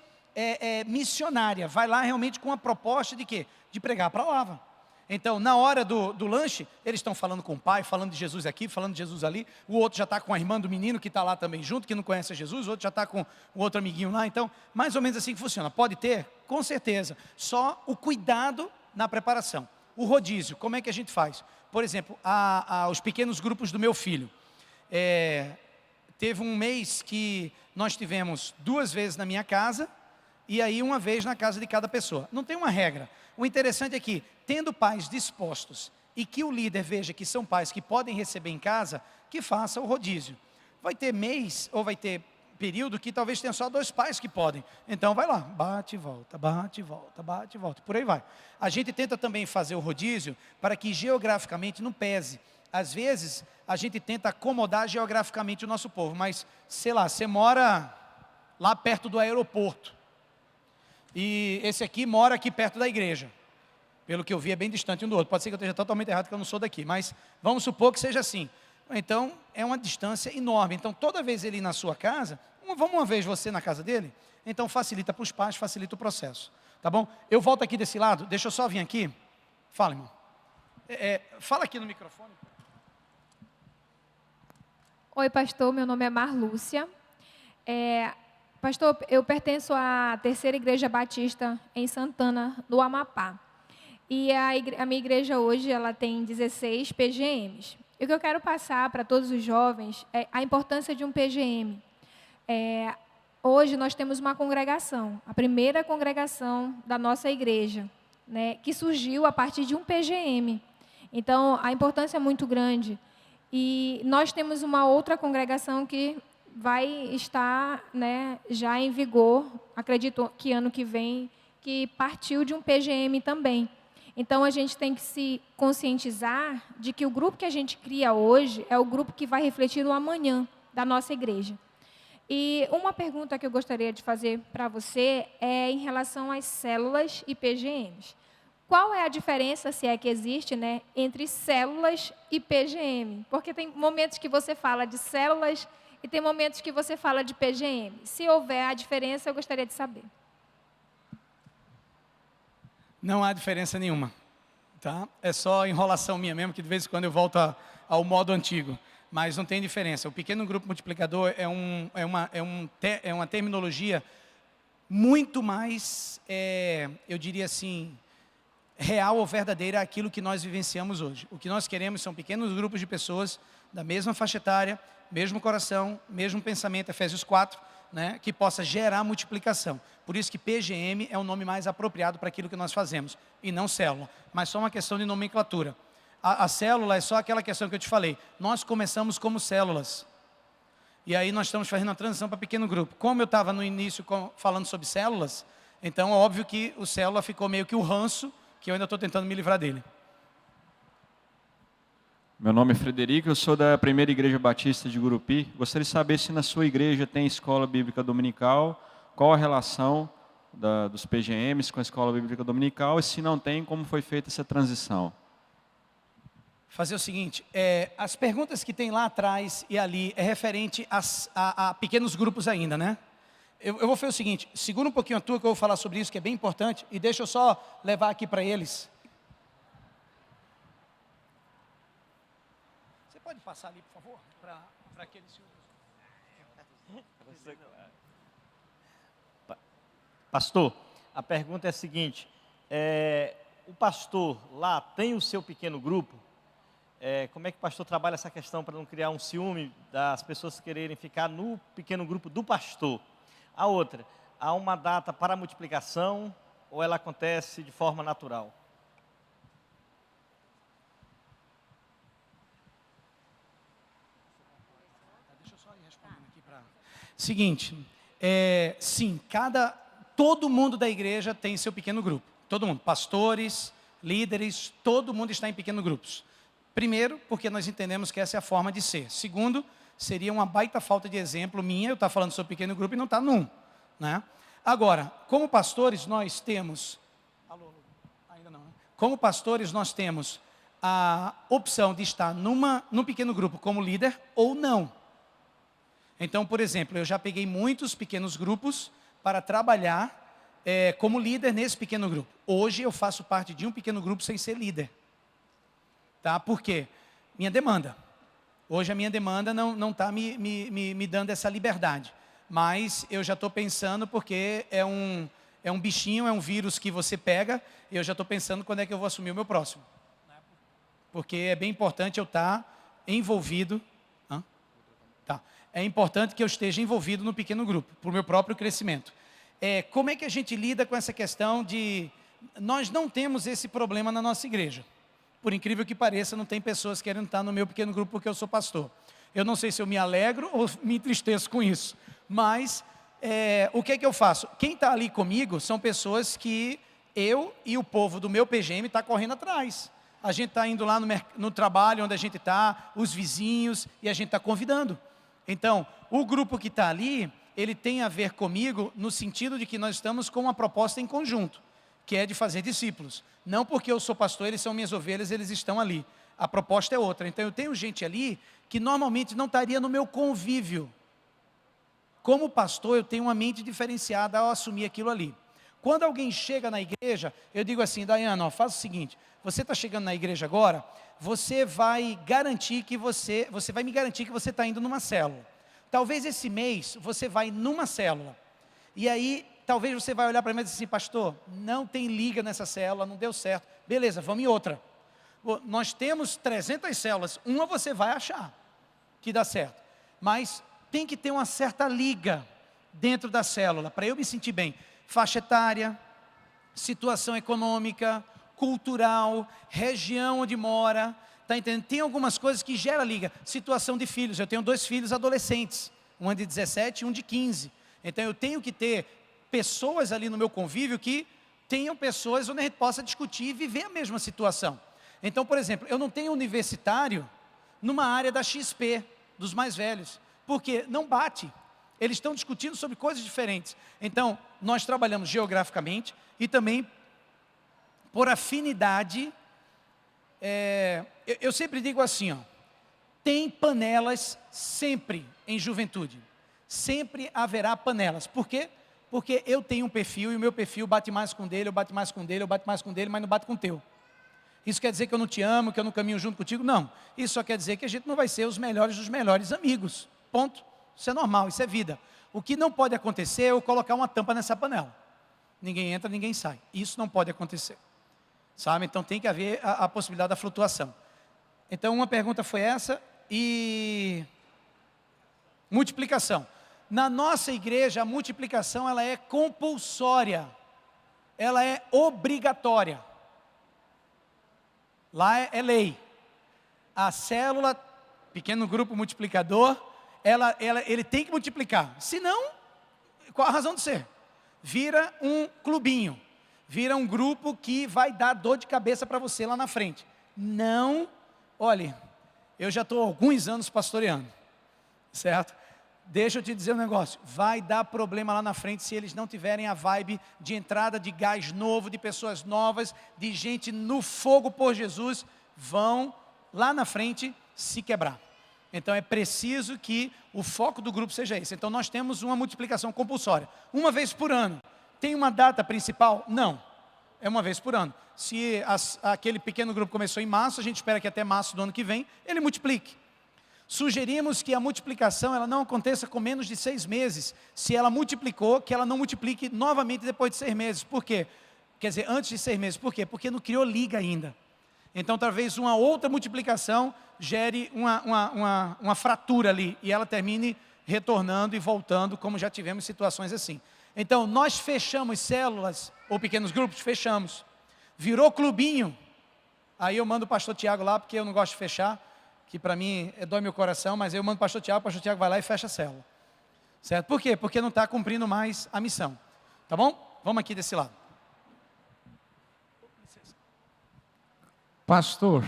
missionária, vai lá realmente com a proposta de quê? De pregar a palavra. Então, na hora do lanche, eles estão falando com o pai, falando de Jesus aqui, falando de Jesus ali, o outro já está com a irmã do menino que está lá também junto, que não conhece Jesus, o outro já está com o outro amiguinho lá. Então, mais ou menos assim que funciona. Pode ter? Com certeza. Só o cuidado na preparação. O rodízio, como é que a gente faz? Por exemplo, os pequenos grupos do meu filho. Teve um mês que nós tivemos 2 vezes na minha casa, e aí 1 vez na casa de cada pessoa. Não tem uma regra. O interessante é que, tendo pais dispostos e que o líder veja que são pais que podem receber em casa, que faça o rodízio. Vai ter mês ou vai ter período que talvez tenha só 2 pais que podem. Então vai lá, bate e volta, bate e volta, bate e volta, por aí vai. A gente tenta também fazer o rodízio para que geograficamente não pese. Às vezes a gente tenta acomodar geograficamente o nosso povo, mas sei lá, você mora lá perto do aeroporto. E esse aqui mora aqui perto da igreja. Pelo que eu vi, é bem distante um do outro. Pode ser que eu esteja totalmente errado, porque eu não sou daqui. Mas vamos supor que seja assim. Então, é uma distância enorme. Então, toda vez ele ir na sua casa, vamos uma vez você na casa dele, então facilita para os pais, facilita o processo. Tá bom? Eu volto aqui desse lado, deixa eu só vir aqui. Fala, irmão. Fala aqui no microfone. Oi, pastor, meu nome é Marlúcia. Pastor, eu pertenço à Terceira Igreja Batista em Santana, no Amapá. E a minha igreja hoje ela tem 16 PGMs. E o que eu quero passar para todos os jovens é a importância de um PGM. Hoje nós temos uma congregação, a primeira congregação da nossa igreja, né, que surgiu a partir de um PGM. Então, a importância é muito grande. E nós temos uma outra congregação que vai estar, né, já em vigor, acredito que ano que vem, que partiu de um PGM também. Então, a gente tem que se conscientizar de que o grupo que a gente cria hoje é o grupo que vai refletir no amanhã da nossa igreja. E uma pergunta que eu gostaria de fazer para você é em relação às células e PGMs. Qual é a diferença, se é que existe, né, entre células e PGM? Porque tem momentos que você fala de células e tem momentos que você fala de PGM. Se houver a diferença, eu gostaria de saber. Não há diferença nenhuma, tá? É só enrolação minha mesmo, que de vez em quando eu volto ao modo antigo. Mas não tem diferença. O pequeno grupo multiplicador é uma terminologia muito mais, eu diria assim, real ou verdadeira àquilo que nós vivenciamos hoje. O que nós queremos são pequenos grupos de pessoas da mesma faixa etária, mesmo coração, mesmo pensamento, Efésios 4, né, que possa gerar multiplicação. Por isso que PGM é o nome mais apropriado para aquilo que nós fazemos, e não célula, mas só uma questão de nomenclatura. A célula é só aquela questão que eu te falei. Nós começamos como células, e aí nós estamos fazendo a transição para pequeno grupo. Como eu estava no início falando sobre células, então é óbvio que o célula ficou meio que o ranço, que eu ainda estou tentando me livrar dele. Meu nome é Frederico, eu sou da Primeira Igreja Batista de Gurupi. Gostaria de saber se na sua igreja tem escola bíblica dominical, qual a relação dos PGMs com a escola bíblica dominical, e se não tem, como foi feita essa transição? Fazer o seguinte, as perguntas que tem lá atrás e ali é referente a pequenos grupos ainda, né? Eu vou fazer o seguinte, segura um pouquinho a tua que eu vou falar sobre isso, que é bem importante, e deixa eu só levar aqui para eles. Você pode passar ali, por favor, para aqueles senhores? Pastor, a pergunta é a seguinte, o pastor lá tem o seu pequeno grupo? Como é que o pastor trabalha essa questão para não criar um ciúme das pessoas quererem ficar no pequeno grupo do pastor? A outra, há uma data para a multiplicação ou ela acontece de forma natural? Deixa eu só ir respondendo aqui para... Seguinte, sim, todo mundo da igreja tem seu pequeno grupo. Todo mundo, pastores, líderes, todo mundo está em pequenos grupos. Primeiro, porque nós entendemos que essa é a forma de ser. Segundo, seria uma baita falta de exemplo minha, eu estar falando sobre pequeno grupo e não estar num, né? Agora, como pastores, nós temos... Alô, ainda não, né? Como pastores, nós temos a opção de estar num pequeno grupo como líder ou não. Então, por exemplo, eu já peguei muitos pequenos grupos para trabalhar como líder nesse pequeno grupo. Hoje eu faço parte de um pequeno grupo sem ser líder. Tá? Por quê? Minha demanda. Hoje a minha demanda não está me dando essa liberdade. Mas eu já estou pensando, porque é um bichinho, é um vírus que você pega, e eu já estou pensando quando é que eu vou assumir o meu próximo. Porque é bem importante eu estar envolvido. Tá. É importante que eu esteja envolvido no pequeno grupo, para o meu próprio crescimento. Como é que a gente lida com essa questão de... Nós não temos esse problema na nossa igreja. Por incrível que pareça, não tem pessoas querendo estar no meu pequeno grupo porque eu sou pastor. Eu não sei se eu me alegro ou me entristeço com isso. Mas, o que é que eu faço? Quem está ali comigo são pessoas que eu e o povo do meu PGM está correndo atrás. A gente está indo lá no trabalho onde a gente está, os vizinhos, e a gente está convidando. Então, o grupo que está ali, ele tem a ver comigo no sentido de que nós estamos com uma proposta em conjunto, que é de fazer discípulos. Não porque eu sou pastor, eles são minhas ovelhas, eles estão ali. A proposta é outra. Então, eu tenho gente ali que normalmente não estaria no meu convívio. Como pastor, eu tenho uma mente diferenciada ao assumir aquilo ali. Quando alguém chega na igreja, eu digo assim, Dayana, ó, faz o seguinte, você está chegando na igreja agora, você vai me garantir que você está indo numa célula. Talvez esse mês você vai numa célula. E aí, talvez você vai olhar para mim e dizer assim, pastor, não tem liga nessa célula, não deu certo. Beleza, vamos em outra. Nós temos 300 células, uma você vai achar que dá certo. Mas tem que ter uma certa liga dentro da célula, para eu me sentir bem. Faixa etária, situação econômica, cultural, região onde mora, tá entendendo? Tem algumas coisas que geram liga. Situação de filhos, eu tenho 2 filhos adolescentes, um de 17 e um de 15. Então eu tenho que ter pessoas ali no meu convívio que tenham pessoas onde a gente possa discutir e viver a mesma situação. Então, por exemplo, eu não tenho universitário numa área da XP, dos mais velhos, porque não bate. Eles estão discutindo sobre coisas diferentes. Então, nós trabalhamos geograficamente e também por afinidade. Eu sempre digo assim, ó, tem panelas sempre em juventude. Sempre haverá panelas. Por quê? Porque eu tenho um perfil e o meu perfil bate mais com o dele, eu bato mais com o dele, eu bato mais com o dele, mas não bate com o teu. Isso quer dizer que eu não te amo, que eu não caminho junto contigo? Não. Isso só quer dizer que a gente não vai ser os melhores dos melhores amigos. Ponto. Isso é normal, isso é vida. O que não pode acontecer é eu colocar uma tampa nessa panela. Ninguém entra, ninguém sai. Isso não pode acontecer. Sabe? Então tem que haver a possibilidade da flutuação. Então uma pergunta foi essa e multiplicação. Na nossa igreja a multiplicação ela é compulsória. Ela é obrigatória. Lá é lei. A célula, pequeno grupo multiplicador, ele tem que multiplicar. Senão, qual a razão de ser? Vira um clubinho. Vira um grupo que vai dar dor de cabeça para você lá na frente. Não, olhe, eu já estou há alguns anos pastoreando, certo? Deixa eu te dizer um negócio, vai dar problema lá na frente se eles não tiverem a vibe de entrada de gás novo, de pessoas novas, de gente no fogo por Jesus, vão lá na frente se quebrar. Então é preciso que o foco do grupo seja esse. Então nós temos uma multiplicação compulsória, uma vez por ano. Tem uma data principal? Não, é uma vez por ano. Se aquele pequeno grupo começou em março, a gente espera que até março do ano que vem, ele multiplique. Sugerimos que a multiplicação ela não aconteça com menos de 6 meses. Se ela multiplicou, que ela não multiplique novamente depois de 6 meses. Por quê? Quer dizer, antes de 6 meses. Por quê? Porque não criou liga ainda. Então, talvez uma outra multiplicação gere uma fratura ali. E ela termine retornando e voltando, como já tivemos situações assim. Então, nós fechamos células, ou pequenos grupos, fechamos. Virou clubinho. Aí eu mando o pastor Tiago lá, porque eu não gosto de fechar. Que para mim dói meu coração, mas eu mando para o pastor Tiago vai lá e fecha a célula. Certo? Por quê? Porque não está cumprindo mais a missão. Tá bom? Vamos aqui desse lado. Pastor,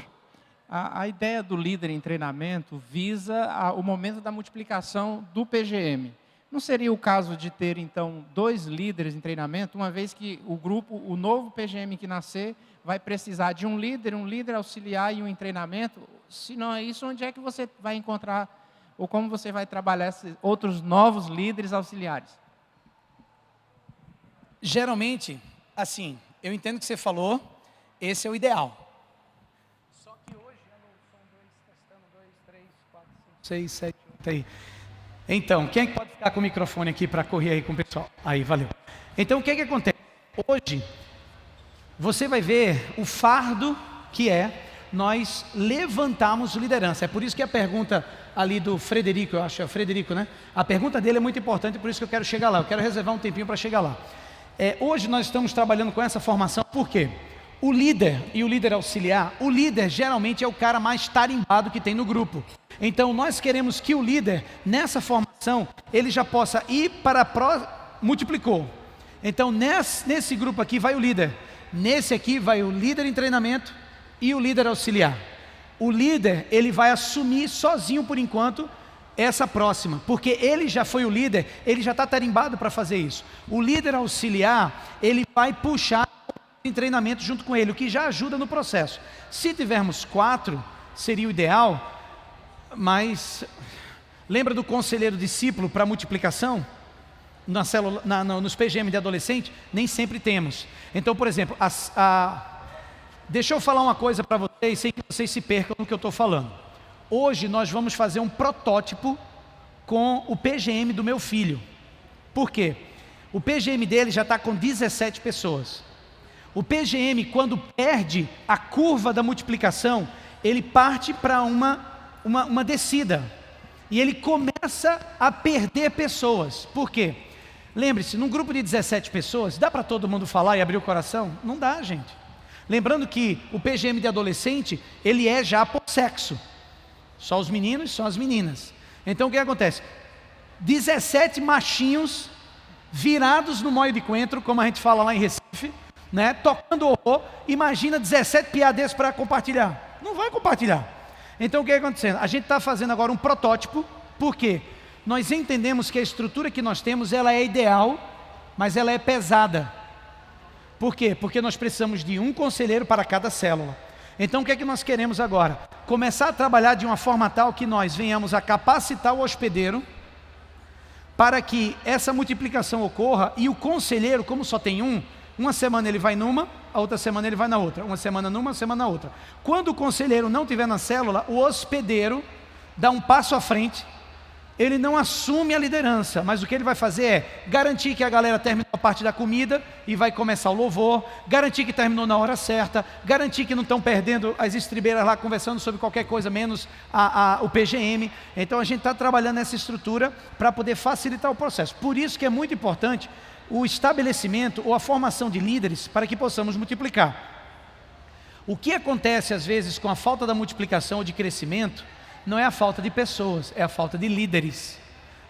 a ideia do líder em treinamento visa o momento da multiplicação do PGM. Não seria o caso de ter, então, 2 líderes em treinamento, uma vez que o grupo, o novo PGM que nascer, vai precisar de um líder auxiliar e um em treinamento? Se não é isso, onde é que você vai encontrar, ou como você vai trabalhar esses outros novos líderes auxiliares? Geralmente, assim, eu entendo o que você falou, esse é o ideal. Só que hoje são 2, testando, 2, 3, 4, 5, 6, 7, 8 aí. Então, quem é que pode ficar com o microfone aqui para correr aí com o pessoal? Aí, valeu. Então, o que é que acontece? Hoje, você vai ver o fardo que é nós levantarmos liderança. É por isso que a pergunta ali do Frederico, eu acho, é o Frederico, né? A pergunta dele é muito importante, por isso que eu quero chegar lá. Eu quero reservar um tempinho para chegar lá. Hoje nós estamos trabalhando com essa formação, por quê? O líder e o líder auxiliar, o líder geralmente é o cara mais tarimbado que tem no grupo. Então nós queremos que o líder, nessa formação, ele já possa ir para multiplicou. Então nesse grupo aqui vai o líder, nesse aqui vai o líder em treinamento e o líder auxiliar. O líder, ele vai assumir sozinho por enquanto essa próxima, porque ele já foi o líder, ele já está tarimbado para fazer isso. O líder auxiliar, ele vai puxar em treinamento junto com ele, o que já ajuda no processo. Se tivermos 4, seria o ideal, mas lembra do conselheiro discípulo para multiplicação? Na célula, nos PGM de adolescente, nem sempre temos. Então, por exemplo, deixa eu falar uma coisa para vocês, sem que vocês se percam no que eu estou falando. Hoje nós vamos fazer um protótipo com o PGM do meu filho. Por quê? O PGM dele já está com 17 pessoas. O PGM, quando perde a curva da multiplicação, ele parte para uma descida. E ele começa a perder pessoas. Por quê? Lembre-se, num grupo de 17 pessoas, dá para todo mundo falar e abrir o coração? Não dá, gente. Lembrando que o PGM de adolescente, ele é já por sexo. Só os meninos, só as meninas. Então o que acontece? 17 machinhos virados no moio de coentro, como a gente fala lá em Recife, né? Tocando horror. Imagina 17 piadeiros para compartilhar. Não vai compartilhar. Então o que está acontecendo? A gente está fazendo agora um protótipo. Por quê? nós entendemos que a estrutura que nós temos, ela é ideal, mas ela é pesada. Por quê? Porque nós precisamos de um conselheiro para cada célula. Então o que é que nós queremos agora? Começar a trabalhar de uma forma tal que nós venhamos a capacitar o hospedeiro para que essa multiplicação ocorra, e o conselheiro, como só tem um, uma semana ele vai numa, a outra semana ele vai na outra, uma semana numa, uma semana na outra. Quando o conselheiro não estiver na célula, o hospedeiro dá um passo à frente. Ele não assume a liderança, mas o que ele vai fazer é garantir que a galera terminou a parte da comida e vai começar o louvor, garantir que terminou na hora certa, garantir que não estão perdendo as estribeiras lá conversando sobre qualquer coisa, menos o PGM. Então a gente está trabalhando nessa estrutura para poder facilitar o processo. Por isso que é muito importante o estabelecimento ou a formação de líderes para que possamos multiplicar. O que acontece às vezes com a falta da multiplicação ou de crescimento não é a falta de pessoas, é a falta de líderes.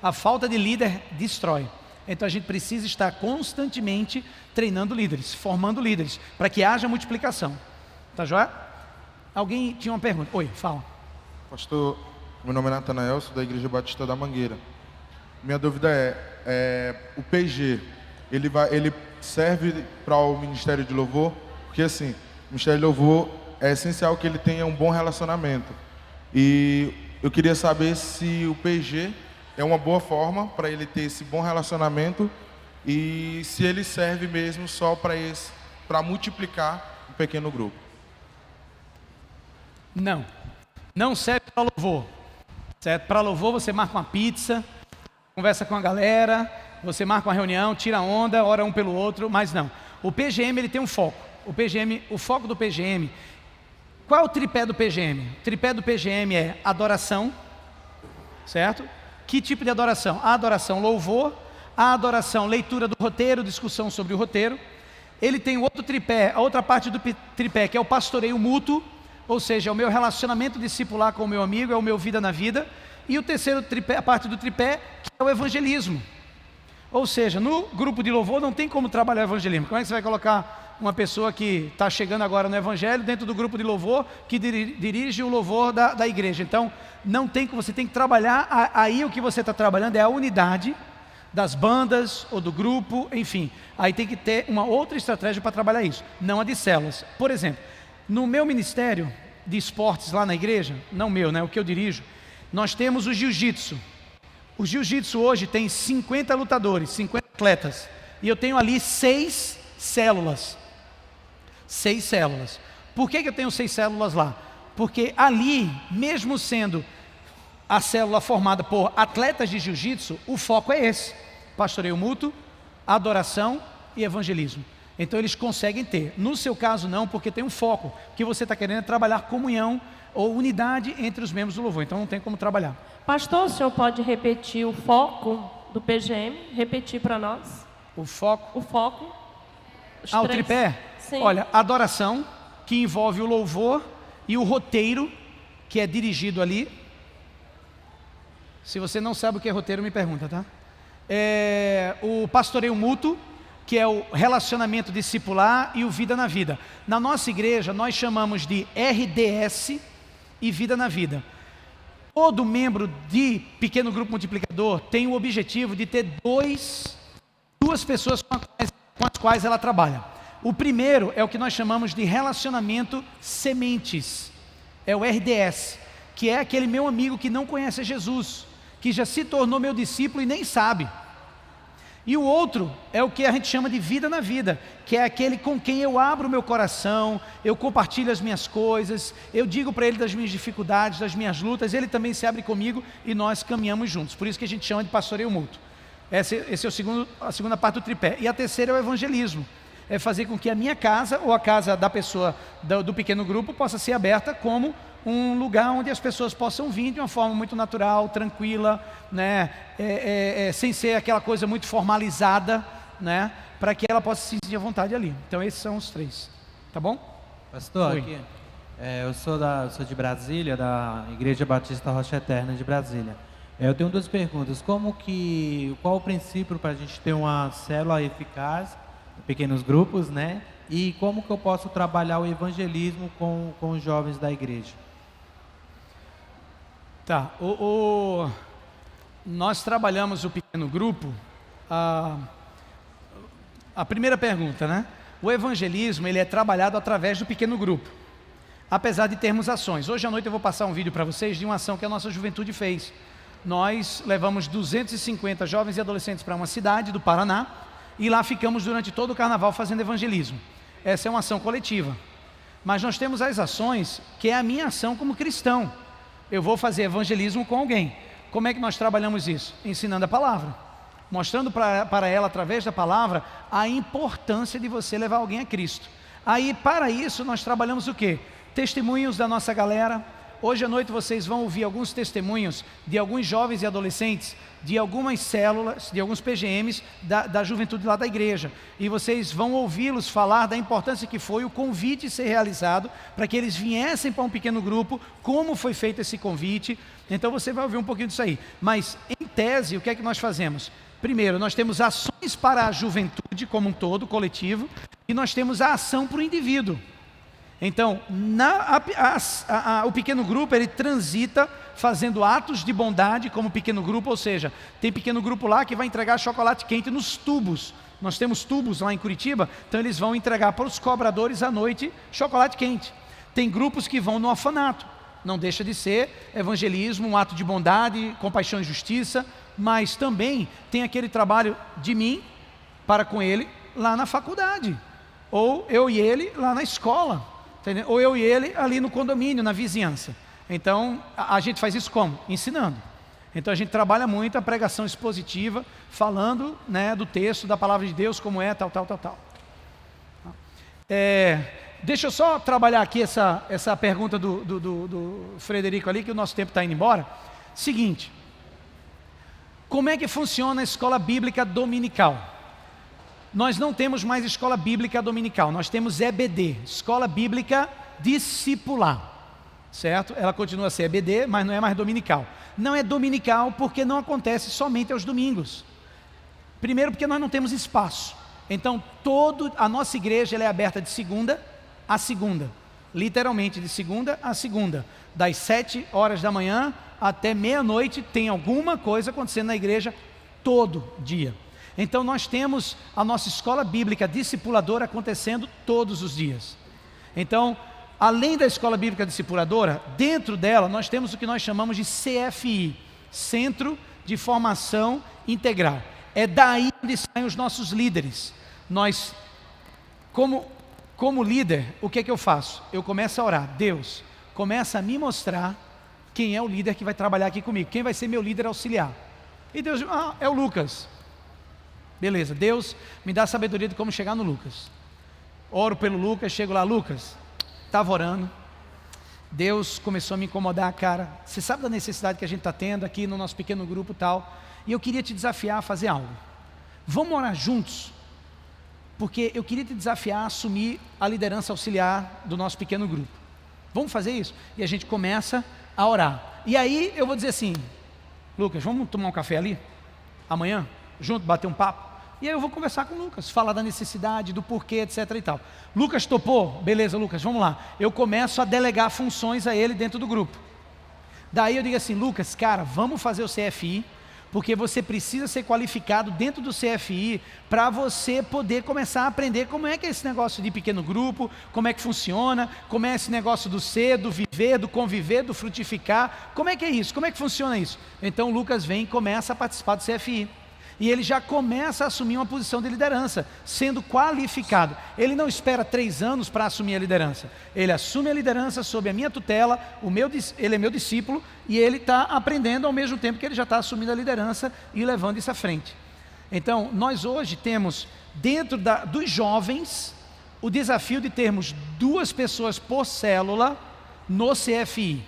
A falta de líder destrói. Então a gente precisa estar constantemente treinando líderes, formando líderes, para que haja multiplicação. Tá joia? Alguém tinha uma pergunta? Oi, fala. Pastor, meu nome é Natanael, sou da Igreja Batista da Mangueira. Minha dúvida é o PG, ele serve para o Ministério de Louvor? Porque assim, o Ministério de Louvor é essencial que ele tenha um bom relacionamento. E eu queria saber se o PG é uma boa forma para ele ter esse bom relacionamento e se ele serve mesmo só para multiplicar um pequeno grupo. Não serve para louvor. Certo? Para louvor você marca uma pizza, conversa com a galera, você marca uma reunião, tira onda, ora um pelo outro, mas não. O PGM ele tem um foco. O foco do PGM. Qual é o tripé do PGM? O tripé do PGM é adoração, certo? Que tipo de adoração? A adoração louvor, a adoração leitura do roteiro, discussão sobre o roteiro. Ele tem outro tripé, a outra parte do tripé, que é o pastoreio mútuo, ou seja, é o meu relacionamento discipular com o meu amigo, é o meu vida na vida. E o terceiro tripé, a parte do tripé, que é o evangelismo. Ou seja, no grupo de louvor não tem como trabalhar o evangelismo. Como é que você vai colocar uma pessoa que está chegando agora no evangelho dentro do grupo de louvor que dirige o louvor da igreja? Então não tem como, você tem que trabalhar aí. O que você está trabalhando é a unidade das bandas ou do grupo, enfim, aí tem que ter uma outra estratégia para trabalhar isso, não a de células. Por exemplo, no meu ministério de esportes lá na igreja, não meu, né, o que eu dirijo, nós temos o jiu-jitsu. O jiu-jitsu hoje tem 50 lutadores, 50 atletas, e eu tenho ali 6 células. 6 células. Por que eu tenho 6 células lá? Porque ali, mesmo sendo a célula formada por atletas de jiu-jitsu, o foco é esse: pastoreio mútuo, adoração e evangelismo. Então eles conseguem ter. No seu caso não, porque tem um foco, que você está querendo trabalhar comunhão ou unidade entre os membros do louvor, então não tem como trabalhar. Pastor, o senhor pode repetir o foco do PGM? Repetir para nós? O foco? O foco. O tripé? Sim. Olha, adoração, que envolve o louvor, e o roteiro, que é dirigido ali. Se você não sabe o que é roteiro, me pergunta, tá? O pastoreio mútuo, que é o relacionamento discipular, e o vida na vida. Na nossa igreja, nós chamamos de RDS e vida na vida. Todo membro de pequeno grupo multiplicador tem o objetivo de ter duas pessoas com as quais ela trabalha. O primeiro é o que nós chamamos de relacionamento sementes, é o RDS, que é aquele meu amigo que não conhece Jesus, que já se tornou meu discípulo e nem sabe. E o outro é o que a gente chama de vida na vida, que é aquele com quem eu abro o meu coração, eu compartilho as minhas coisas, eu digo para ele das minhas dificuldades, das minhas lutas, ele também se abre comigo e nós caminhamos juntos. Por isso que a gente chama de pastoreio mútuo. Esse é a segunda parte do tripé. E a terceira é o evangelismo. É fazer com que a minha casa ou a casa da pessoa do pequeno grupo possa ser aberta como um lugar onde as pessoas possam vir de uma forma muito natural, tranquila, né? Sem ser aquela coisa muito formalizada, né? Para que ela possa se sentir à vontade ali. Então esses são os 3, tá bom? Pastor, aqui, eu sou de Brasília, da Igreja Batista Rocha Eterna de Brasília. Eu tenho 2 perguntas. Qual o princípio para a gente ter uma célula eficaz, pequenos grupos, né? E como que eu posso trabalhar o evangelismo com os jovens da igreja? Tá, nós trabalhamos o pequeno grupo. A primeira pergunta, né? O evangelismo, ele é trabalhado através do pequeno grupo, apesar de termos ações. Hoje à noite eu vou passar um vídeo para vocês de uma ação que a nossa juventude fez. Nós levamos 250 jovens e adolescentes para uma cidade do Paraná e lá ficamos durante todo o carnaval fazendo evangelismo. Essa é uma ação coletiva. Mas nós temos as ações, que é a minha ação como cristão. Eu vou fazer evangelismo com alguém. Como é que nós trabalhamos isso? Ensinando a palavra, mostrando para ela, através da palavra, a importância de você levar alguém a Cristo. Aí, para isso, nós trabalhamos o quê? Testemunhos da nossa galera. Hoje à noite vocês vão ouvir alguns testemunhos de alguns jovens e adolescentes, de algumas células, de alguns PGMs da juventude lá da igreja. E vocês vão ouvi-los falar da importância que foi o convite ser realizado, para que eles viessem para um pequeno grupo, como foi feito esse convite. Então você vai ouvir um pouquinho disso aí. Mas, em tese, o que é que nós fazemos? Primeiro, nós temos ações para a juventude como um todo, coletivo, e nós temos a ação para o indivíduo. Então, o pequeno grupo, ele transita fazendo atos de bondade como pequeno grupo, ou seja, tem pequeno grupo lá que vai entregar chocolate quente nos tubos. Nós temos tubos lá em Curitiba, então eles vão entregar para os cobradores à noite chocolate quente. Tem grupos que vão no orfanato. Não deixa de ser evangelismo, um ato de bondade, compaixão e justiça, mas também tem aquele trabalho de mim para com ele lá na faculdade, ou eu e ele lá na escola, entendeu? Ou eu e ele ali no condomínio, na vizinhança. Então, a gente faz isso como? Ensinando. Então, a gente trabalha muito a pregação expositiva, falando, né, do texto, da palavra de Deus, como é, tal. Deixa eu só trabalhar aqui essa pergunta do Frederico ali, que o nosso tempo está indo embora. Seguinte, como é que funciona a escola bíblica dominical? Nós não temos mais escola bíblica dominical, nós temos EBD, Escola Bíblica Discipular, certo? Ela continua a ser EBD, mas não é mais dominical. Não é dominical porque não acontece somente aos domingos. Primeiro porque nós não temos espaço. Então, a nossa igreja ela é aberta de segunda a segunda, literalmente de segunda a segunda, das 7 horas da manhã até meia-noite tem alguma coisa acontecendo na igreja todo dia. Então nós temos a nossa escola bíblica discipuladora acontecendo todos os dias. Então, além da escola bíblica discipuladora, dentro dela nós temos o que nós chamamos de CFI, Centro de Formação Integral. É daí onde saem os nossos líderes. Nós, como líder, o que é que eu faço? Eu começo a orar. Deus, começa a me mostrar quem é o líder que vai trabalhar aqui comigo. Quem vai ser meu líder auxiliar? E Deus, é o Lucas. Beleza, Deus me dá a sabedoria de como chegar no Lucas. Oro pelo Lucas, chego lá, Lucas, estava orando. Deus começou a me incomodar, cara. Você sabe da necessidade que a gente está tendo aqui no nosso pequeno grupo e tal. E eu queria te desafiar a fazer algo. Vamos orar juntos? Porque eu queria te desafiar a assumir a liderança auxiliar do nosso pequeno grupo. Vamos fazer isso? E a gente começa a orar. E aí eu vou dizer assim, Lucas, vamos tomar um café ali? Amanhã? Junto, bater um papo? E aí eu vou conversar com o Lucas, falar da necessidade, do porquê, etc e tal. Lucas topou? Beleza, Lucas, vamos lá. Eu começo a delegar funções a ele dentro do grupo. Daí eu digo assim, Lucas, cara, vamos fazer o CFI, porque você precisa ser qualificado dentro do CFI para você poder começar a aprender como é que é esse negócio de pequeno grupo, como é que funciona, como é esse negócio do ser, do viver, do conviver, do frutificar, como é que é isso, como é que funciona isso? Então o Lucas vem e começa a participar do CFI. E ele já começa a assumir uma posição de liderança, sendo qualificado. Ele não espera 3 anos para assumir a liderança. Ele assume a liderança sob a minha tutela, ele é meu discípulo, e ele está aprendendo ao mesmo tempo que ele já está assumindo a liderança e levando isso à frente. Então, nós hoje temos, dentro dos jovens, o desafio de termos 2 pessoas por célula no CFI.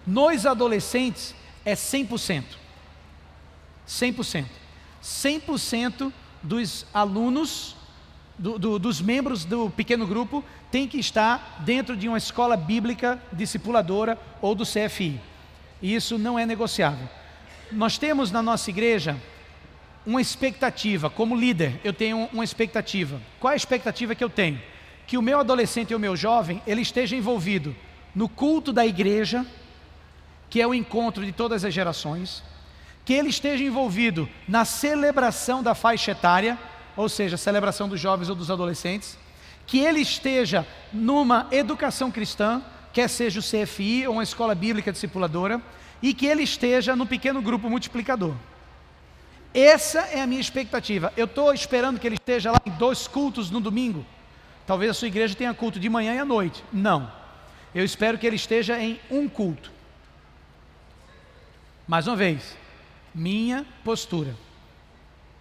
Nos adolescentes, é 100%. 100%. 100% dos alunos, dos membros do pequeno grupo, tem que estar dentro de uma escola bíblica discipuladora ou do CFI. E isso não é negociável. Nós temos na nossa igreja uma expectativa, como líder, eu tenho uma expectativa. Qual é a expectativa que eu tenho? Que o meu adolescente e o meu jovem, ele esteja envolvido no culto da igreja, que é o encontro de todas as gerações, que ele esteja envolvido na celebração da faixa etária, ou seja, celebração dos jovens ou dos adolescentes, que ele esteja numa educação cristã, quer seja o CFI ou uma escola bíblica discipuladora, e que ele esteja no pequeno grupo multiplicador. Essa é a minha expectativa. Eu estou esperando que ele esteja lá em 2 cultos no domingo. Talvez a sua igreja tenha culto de manhã e à noite. Não. Eu espero que ele esteja em um culto. Mais uma vez, minha postura.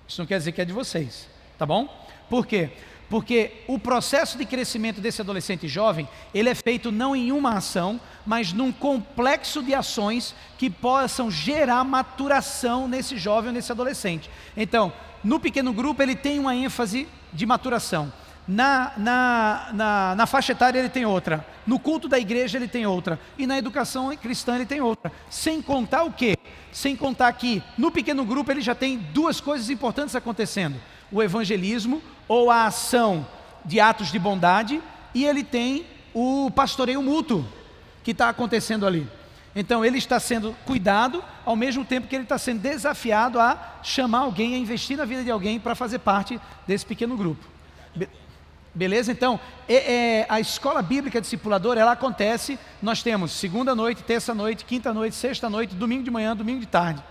Isso não quer dizer que é de vocês, tá bom? Por quê? Porque o processo de crescimento desse adolescente jovem, ele é feito não em uma ação, mas num complexo de ações que possam gerar maturação nesse jovem ou nesse adolescente. Então, no pequeno grupo ele tem uma ênfase de maturação. Na faixa etária ele tem outra. No culto da igreja ele tem outra. E na educação cristã ele tem outra. Sem contar o quê? Sem contar que no pequeno grupo ele já tem 2 coisas importantes acontecendo. O evangelismo ou a ação de atos de bondade, e ele tem o pastoreio mútuo que está acontecendo ali. Então ele está sendo cuidado, ao mesmo tempo que ele está sendo desafiado a chamar alguém, a investir na vida de alguém para fazer parte desse pequeno grupo. Beleza? Então, a escola bíblica discipuladora, ela acontece, nós temos segunda noite, terça noite, quinta noite, sexta noite, domingo de manhã, domingo de tarde.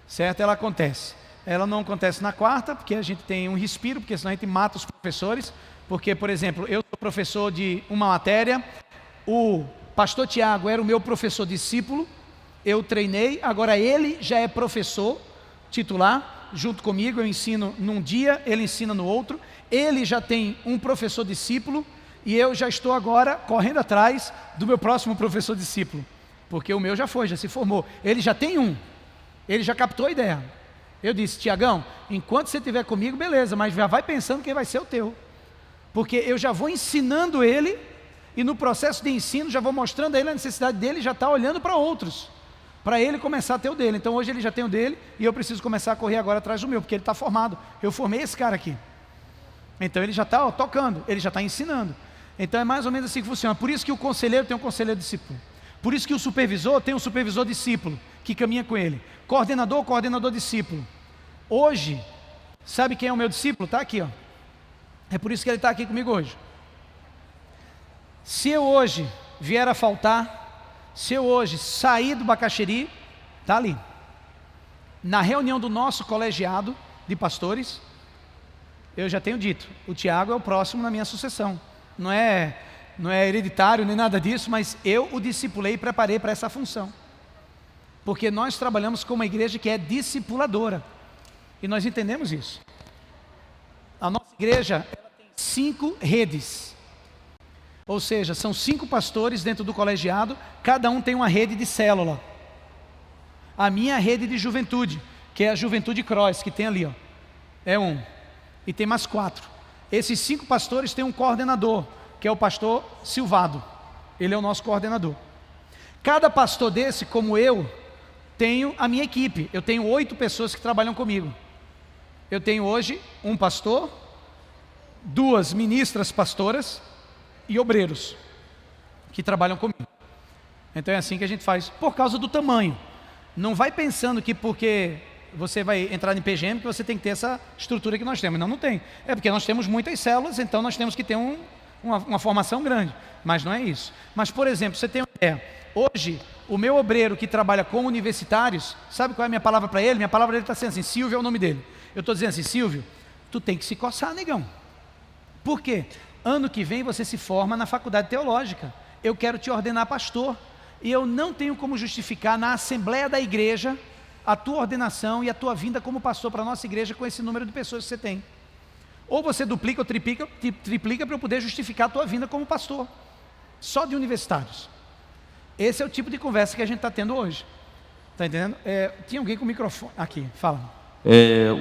Certo? Ela acontece. Ela não acontece na quarta, porque a gente tem um respiro, porque senão a gente mata os professores. Porque, por exemplo, eu sou professor de uma matéria, o pastor Tiago era o meu professor discípulo, eu treinei, agora ele já é professor titular, junto comigo, eu ensino num dia, ele ensina no outro, ele já tem um professor discípulo, e eu já estou agora correndo atrás do meu próximo professor discípulo, porque o meu já foi, já se formou, ele já tem um, ele já captou a ideia. Eu disse: Tiagão, enquanto você estiver comigo, beleza, mas já vai pensando quem vai ser o teu, porque eu já vou ensinando ele, e no processo de ensino já vou mostrando a ele a necessidade dele, já está olhando para outros, para ele começar a ter o dele. Então hoje ele já tem o dele, e eu preciso começar a correr agora atrás do meu, porque ele está formado, eu formei esse cara aqui, então ele já está tocando, ele já está ensinando. Então é mais ou menos assim que funciona. Por isso que o conselheiro tem um conselheiro discípulo, por isso que o supervisor tem um supervisor discípulo, que caminha com ele, coordenador discípulo. Hoje, sabe quem é o meu discípulo? Está aqui, ó. É por isso que ele está aqui comigo hoje. Se eu hoje vier a faltar, se eu hoje sair do Bacaxeri, está ali. Na reunião do nosso colegiado de pastores, eu já tenho dito, o Tiago é o próximo na minha sucessão. Não é hereditário nem nada disso, mas eu o discipulei e preparei para essa função. Porque nós trabalhamos com uma igreja que é discipuladora. E nós entendemos isso. A nossa igreja, ela tem 5 redes. Ou seja, são 5 pastores dentro do colegiado, cada um tem uma rede de célula. A minha rede de juventude, que é a Juventude Cross, que tem ali, ó, é um. E tem mais 4. Esses 5 pastores têm um coordenador, que é o pastor Silvado. Ele é o nosso coordenador. Cada pastor desse, como eu, tenho a minha equipe. Eu tenho 8 pessoas que trabalham comigo. Eu tenho hoje um pastor, 2 ministras pastoras e obreiros que trabalham comigo. Então é assim que a gente faz, por causa do tamanho. Não vai pensando que porque você vai entrar em PGM que você tem que ter essa estrutura que nós temos. Não tem. É porque nós temos muitas células, então nós temos que ter uma formação grande. Mas não é isso. Mas, por exemplo, você tem uma ideia. Hoje, o meu obreiro que trabalha com universitários, sabe qual é a minha palavra para ele? Minha palavra dele está sendo assim, Silvio é o nome dele. Eu estou dizendo assim: Silvio, tu tem que se coçar, negão. Por quê? Ano que vem você se forma na faculdade teológica. Eu quero te ordenar pastor. E eu não tenho como justificar na assembleia da igreja a tua ordenação e a tua vinda como pastor para a nossa igreja com esse número de pessoas que você tem. Ou você duplica ou triplica para eu poder justificar a tua vinda como pastor. Só de universitários. Esse é o tipo de conversa que a gente está tendo hoje. Está entendendo? Tinha alguém com o microfone aqui, fala.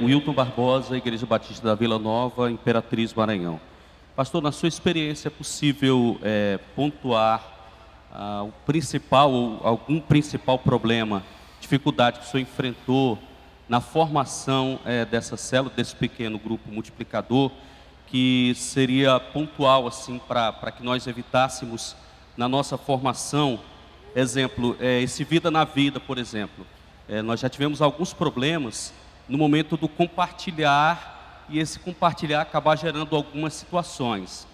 Wilton Barbosa, Igreja Batista da Vila Nova, Imperatriz, Maranhão. Pastor, na sua experiência, é possível pontuar o principal ou algum principal problema, dificuldade que o senhor enfrentou na formação dessa célula, desse pequeno grupo multiplicador, que seria pontual assim para que nós evitássemos na nossa formação? Exemplo, esse Vida na Vida, por exemplo. nós já tivemos alguns problemas no momento do compartilhar, e esse compartilhar acabar gerando algumas situações.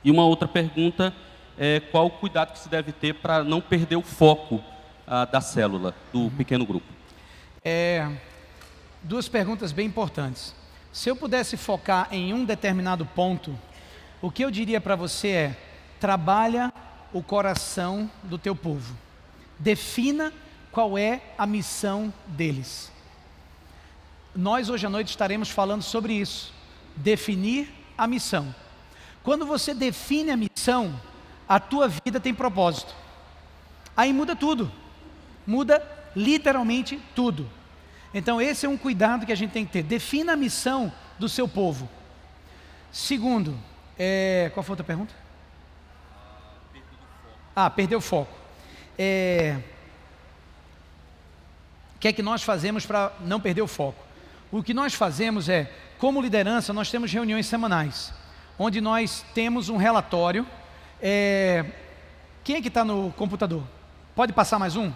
E uma outra pergunta é qual o cuidado que se deve ter para não perder o foco da célula, do pequeno grupo? Duas perguntas bem importantes. Se eu pudesse focar em um determinado ponto, o que eu diria para você é: trabalha o coração do teu povo. Defina qual é a missão deles. Nós hoje à noite estaremos falando sobre isso. Definir a missão. Quando você define a missão, a tua vida tem propósito. Aí muda tudo. Muda literalmente tudo. Então esse é um cuidado que a gente tem que ter. Defina a missão do seu povo. Segundo, qual foi a outra pergunta? Perder o foco. O que é que nós fazemos para não perder o foco? O que nós fazemos é, como liderança, nós temos reuniões semanais, onde nós temos um relatório. Quem é que está no computador? Pode passar mais um?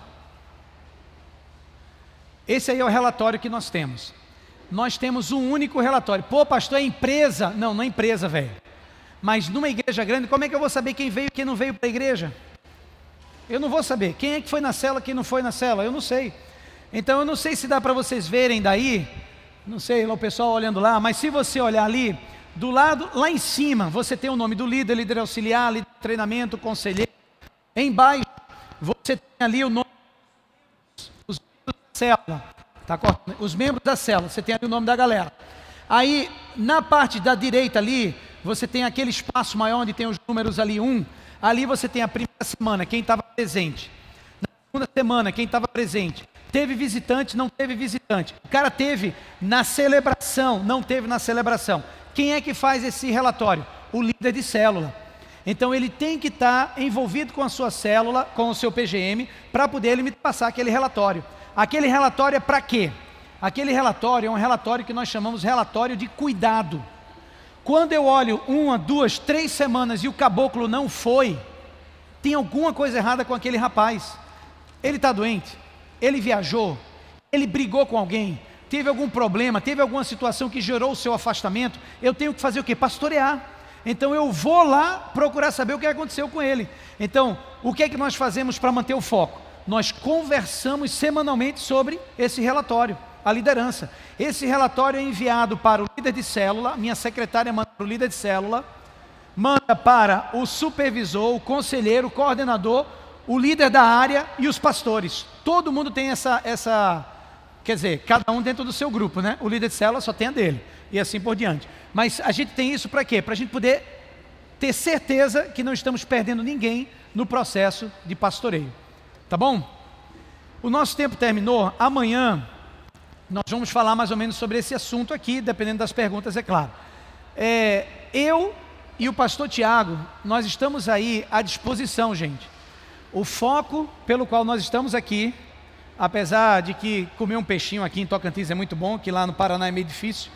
Esse aí é o relatório que nós temos. Nós temos um único relatório. Pô, pastor, é empresa? Não, não é empresa, velho. Mas numa igreja grande, como é que eu vou saber quem veio e quem não veio para a igreja? Eu não vou saber. Quem é que foi na célula, quem não foi na célula? Eu não sei. Então eu não sei se dá para vocês verem daí, não sei, lá o pessoal olhando lá, mas se você olhar ali, do lado, lá em cima, você tem o nome do líder, líder auxiliar, líder de treinamento, conselheiro. Embaixo, você tem ali o nome dos membros da célula, tá cortando? Os membros da célula, você tem ali o nome da galera. Aí, na parte da direita ali, você tem aquele espaço maior onde tem os números ali, 1. Ali você tem a primeira semana, quem estava presente. Na segunda semana, quem estava presente. Teve visitante, não teve visitante. O cara teve na celebração, não teve na celebração. Quem é que faz esse relatório? O líder de célula. Então ele tem que estar envolvido com a sua célula, com o seu PGM, para poder ele me passar aquele relatório. Aquele relatório é para quê? Aquele relatório é um relatório que nós chamamos relatório de cuidado. Quando eu olho 1, 2, 3 semanas e o caboclo não foi, tem alguma coisa errada com aquele rapaz. Ele está doente, ele viajou, ele brigou com alguém, teve algum problema, teve alguma situação que gerou o seu afastamento. Eu tenho que fazer o quê? Pastorear. Então eu vou lá procurar saber o que aconteceu com ele. Então, o que é que nós fazemos para manter o foco? Nós conversamos semanalmente sobre esse relatório, a liderança. Esse relatório é enviado para o líder de célula, minha secretária manda para o líder de célula, manda para o supervisor, o conselheiro, o coordenador, o líder da área e os pastores. Todo mundo tem essa, quer dizer, cada um dentro do seu grupo, né? O líder de célula só tem a dele, e assim por diante. Mas a gente tem isso para quê? Para a gente poder ter certeza que não estamos perdendo ninguém no processo de pastoreio. Tá bom? O nosso tempo terminou. Amanhã nós vamos falar mais ou menos sobre esse assunto aqui, dependendo das perguntas, é claro. Eu e o pastor Tiago, nós estamos aí à disposição, gente. O foco pelo qual nós estamos aqui, apesar de que comer um peixinho aqui em Tocantins é muito bom, que lá no Paraná é meio difícil,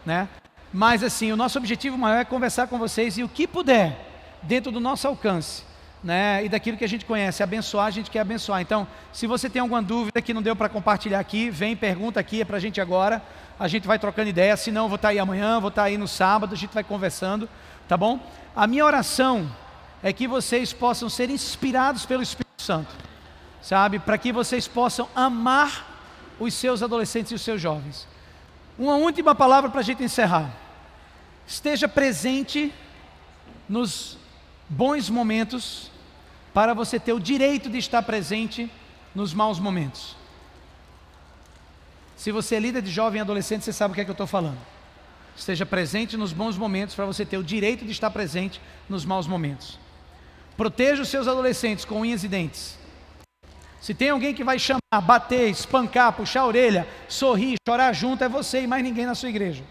né? Mas assim, o nosso objetivo maior é conversar com vocês e o que puder, dentro do nosso alcance, né? E daquilo que a gente conhece, abençoar, a gente quer abençoar. Então, se você tem alguma dúvida que não deu para compartilhar aqui, vem, pergunta aqui, é para a gente agora, a gente vai trocando ideia. Se não, eu vou estar aí amanhã, vou estar aí no sábado, a gente vai conversando, tá bom? A minha oração é que vocês possam ser inspirados pelo Espírito Santo, sabe? Para que vocês possam amar os seus adolescentes e os seus jovens. Uma última palavra para a gente encerrar. Esteja presente nos bons momentos, para você ter o direito de estar presente nos maus momentos. Se você é líder de jovem e adolescente, você sabe o que é que eu estou falando. Esteja presente nos bons momentos, para você ter o direito de estar presente nos maus momentos. Proteja os seus adolescentes com unhas e dentes. Se tem alguém que vai chamar, bater, espancar, puxar a orelha, sorrir, chorar junto, é você e mais ninguém na sua igreja.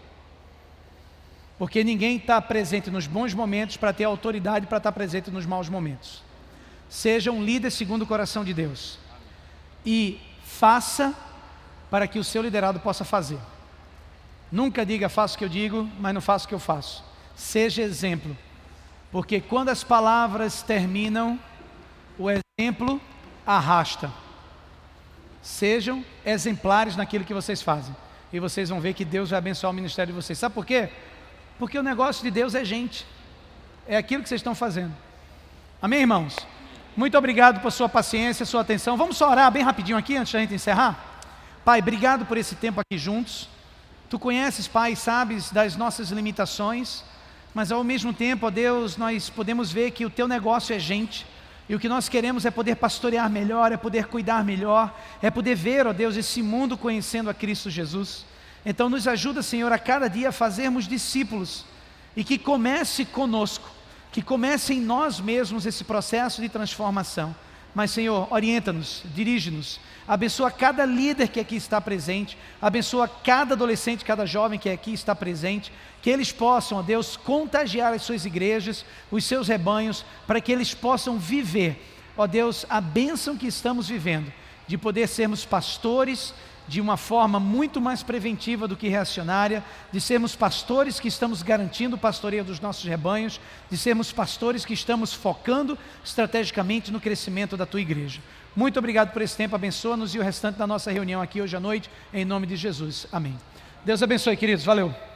Porque ninguém está presente nos bons momentos para ter autoridade para estar presente nos maus momentos. Seja um líder segundo o coração de Deus. E faça para que o seu liderado possa fazer. Nunca diga faço o que eu digo, mas não faço o que eu faço. Seja exemplo. Porque quando as palavras terminam, o exemplo arrasta. Sejam exemplares naquilo que vocês fazem. E vocês vão ver que Deus vai abençoar o ministério de vocês. Sabe por quê? Porque o negócio de Deus é gente. É aquilo que vocês estão fazendo. Amém, irmãos? Muito obrigado por sua paciência, sua atenção. Vamos só orar bem rapidinho aqui, antes da gente encerrar? Pai, obrigado por esse tempo aqui juntos. Tu conheces, Pai, sabes das nossas limitações, mas ao mesmo tempo, ó Deus, nós podemos ver que o Teu negócio é gente. E o que nós queremos é poder pastorear melhor, é poder cuidar melhor, é poder ver, ó Deus, esse mundo conhecendo a Cristo Jesus. Então nos ajuda, Senhor, a cada dia a fazermos discípulos, e que comece conosco, que comece em nós mesmos esse processo de transformação. Mas, Senhor, orienta-nos, dirige-nos, abençoa cada líder que aqui está presente, abençoa cada adolescente, cada jovem que aqui está presente, que eles possam, ó Deus, contagiar as suas igrejas, os seus rebanhos, para que eles possam viver, ó Deus, a bênção que estamos vivendo, de poder sermos pastores de uma forma muito mais preventiva do que reacionária, de sermos pastores que estamos garantindo o pastoreio dos nossos rebanhos, de sermos pastores que estamos focando estrategicamente no crescimento da Tua igreja. Muito obrigado por esse tempo, abençoa-nos e o restante da nossa reunião aqui hoje à noite, em nome de Jesus. Amém. Deus abençoe, queridos. Valeu.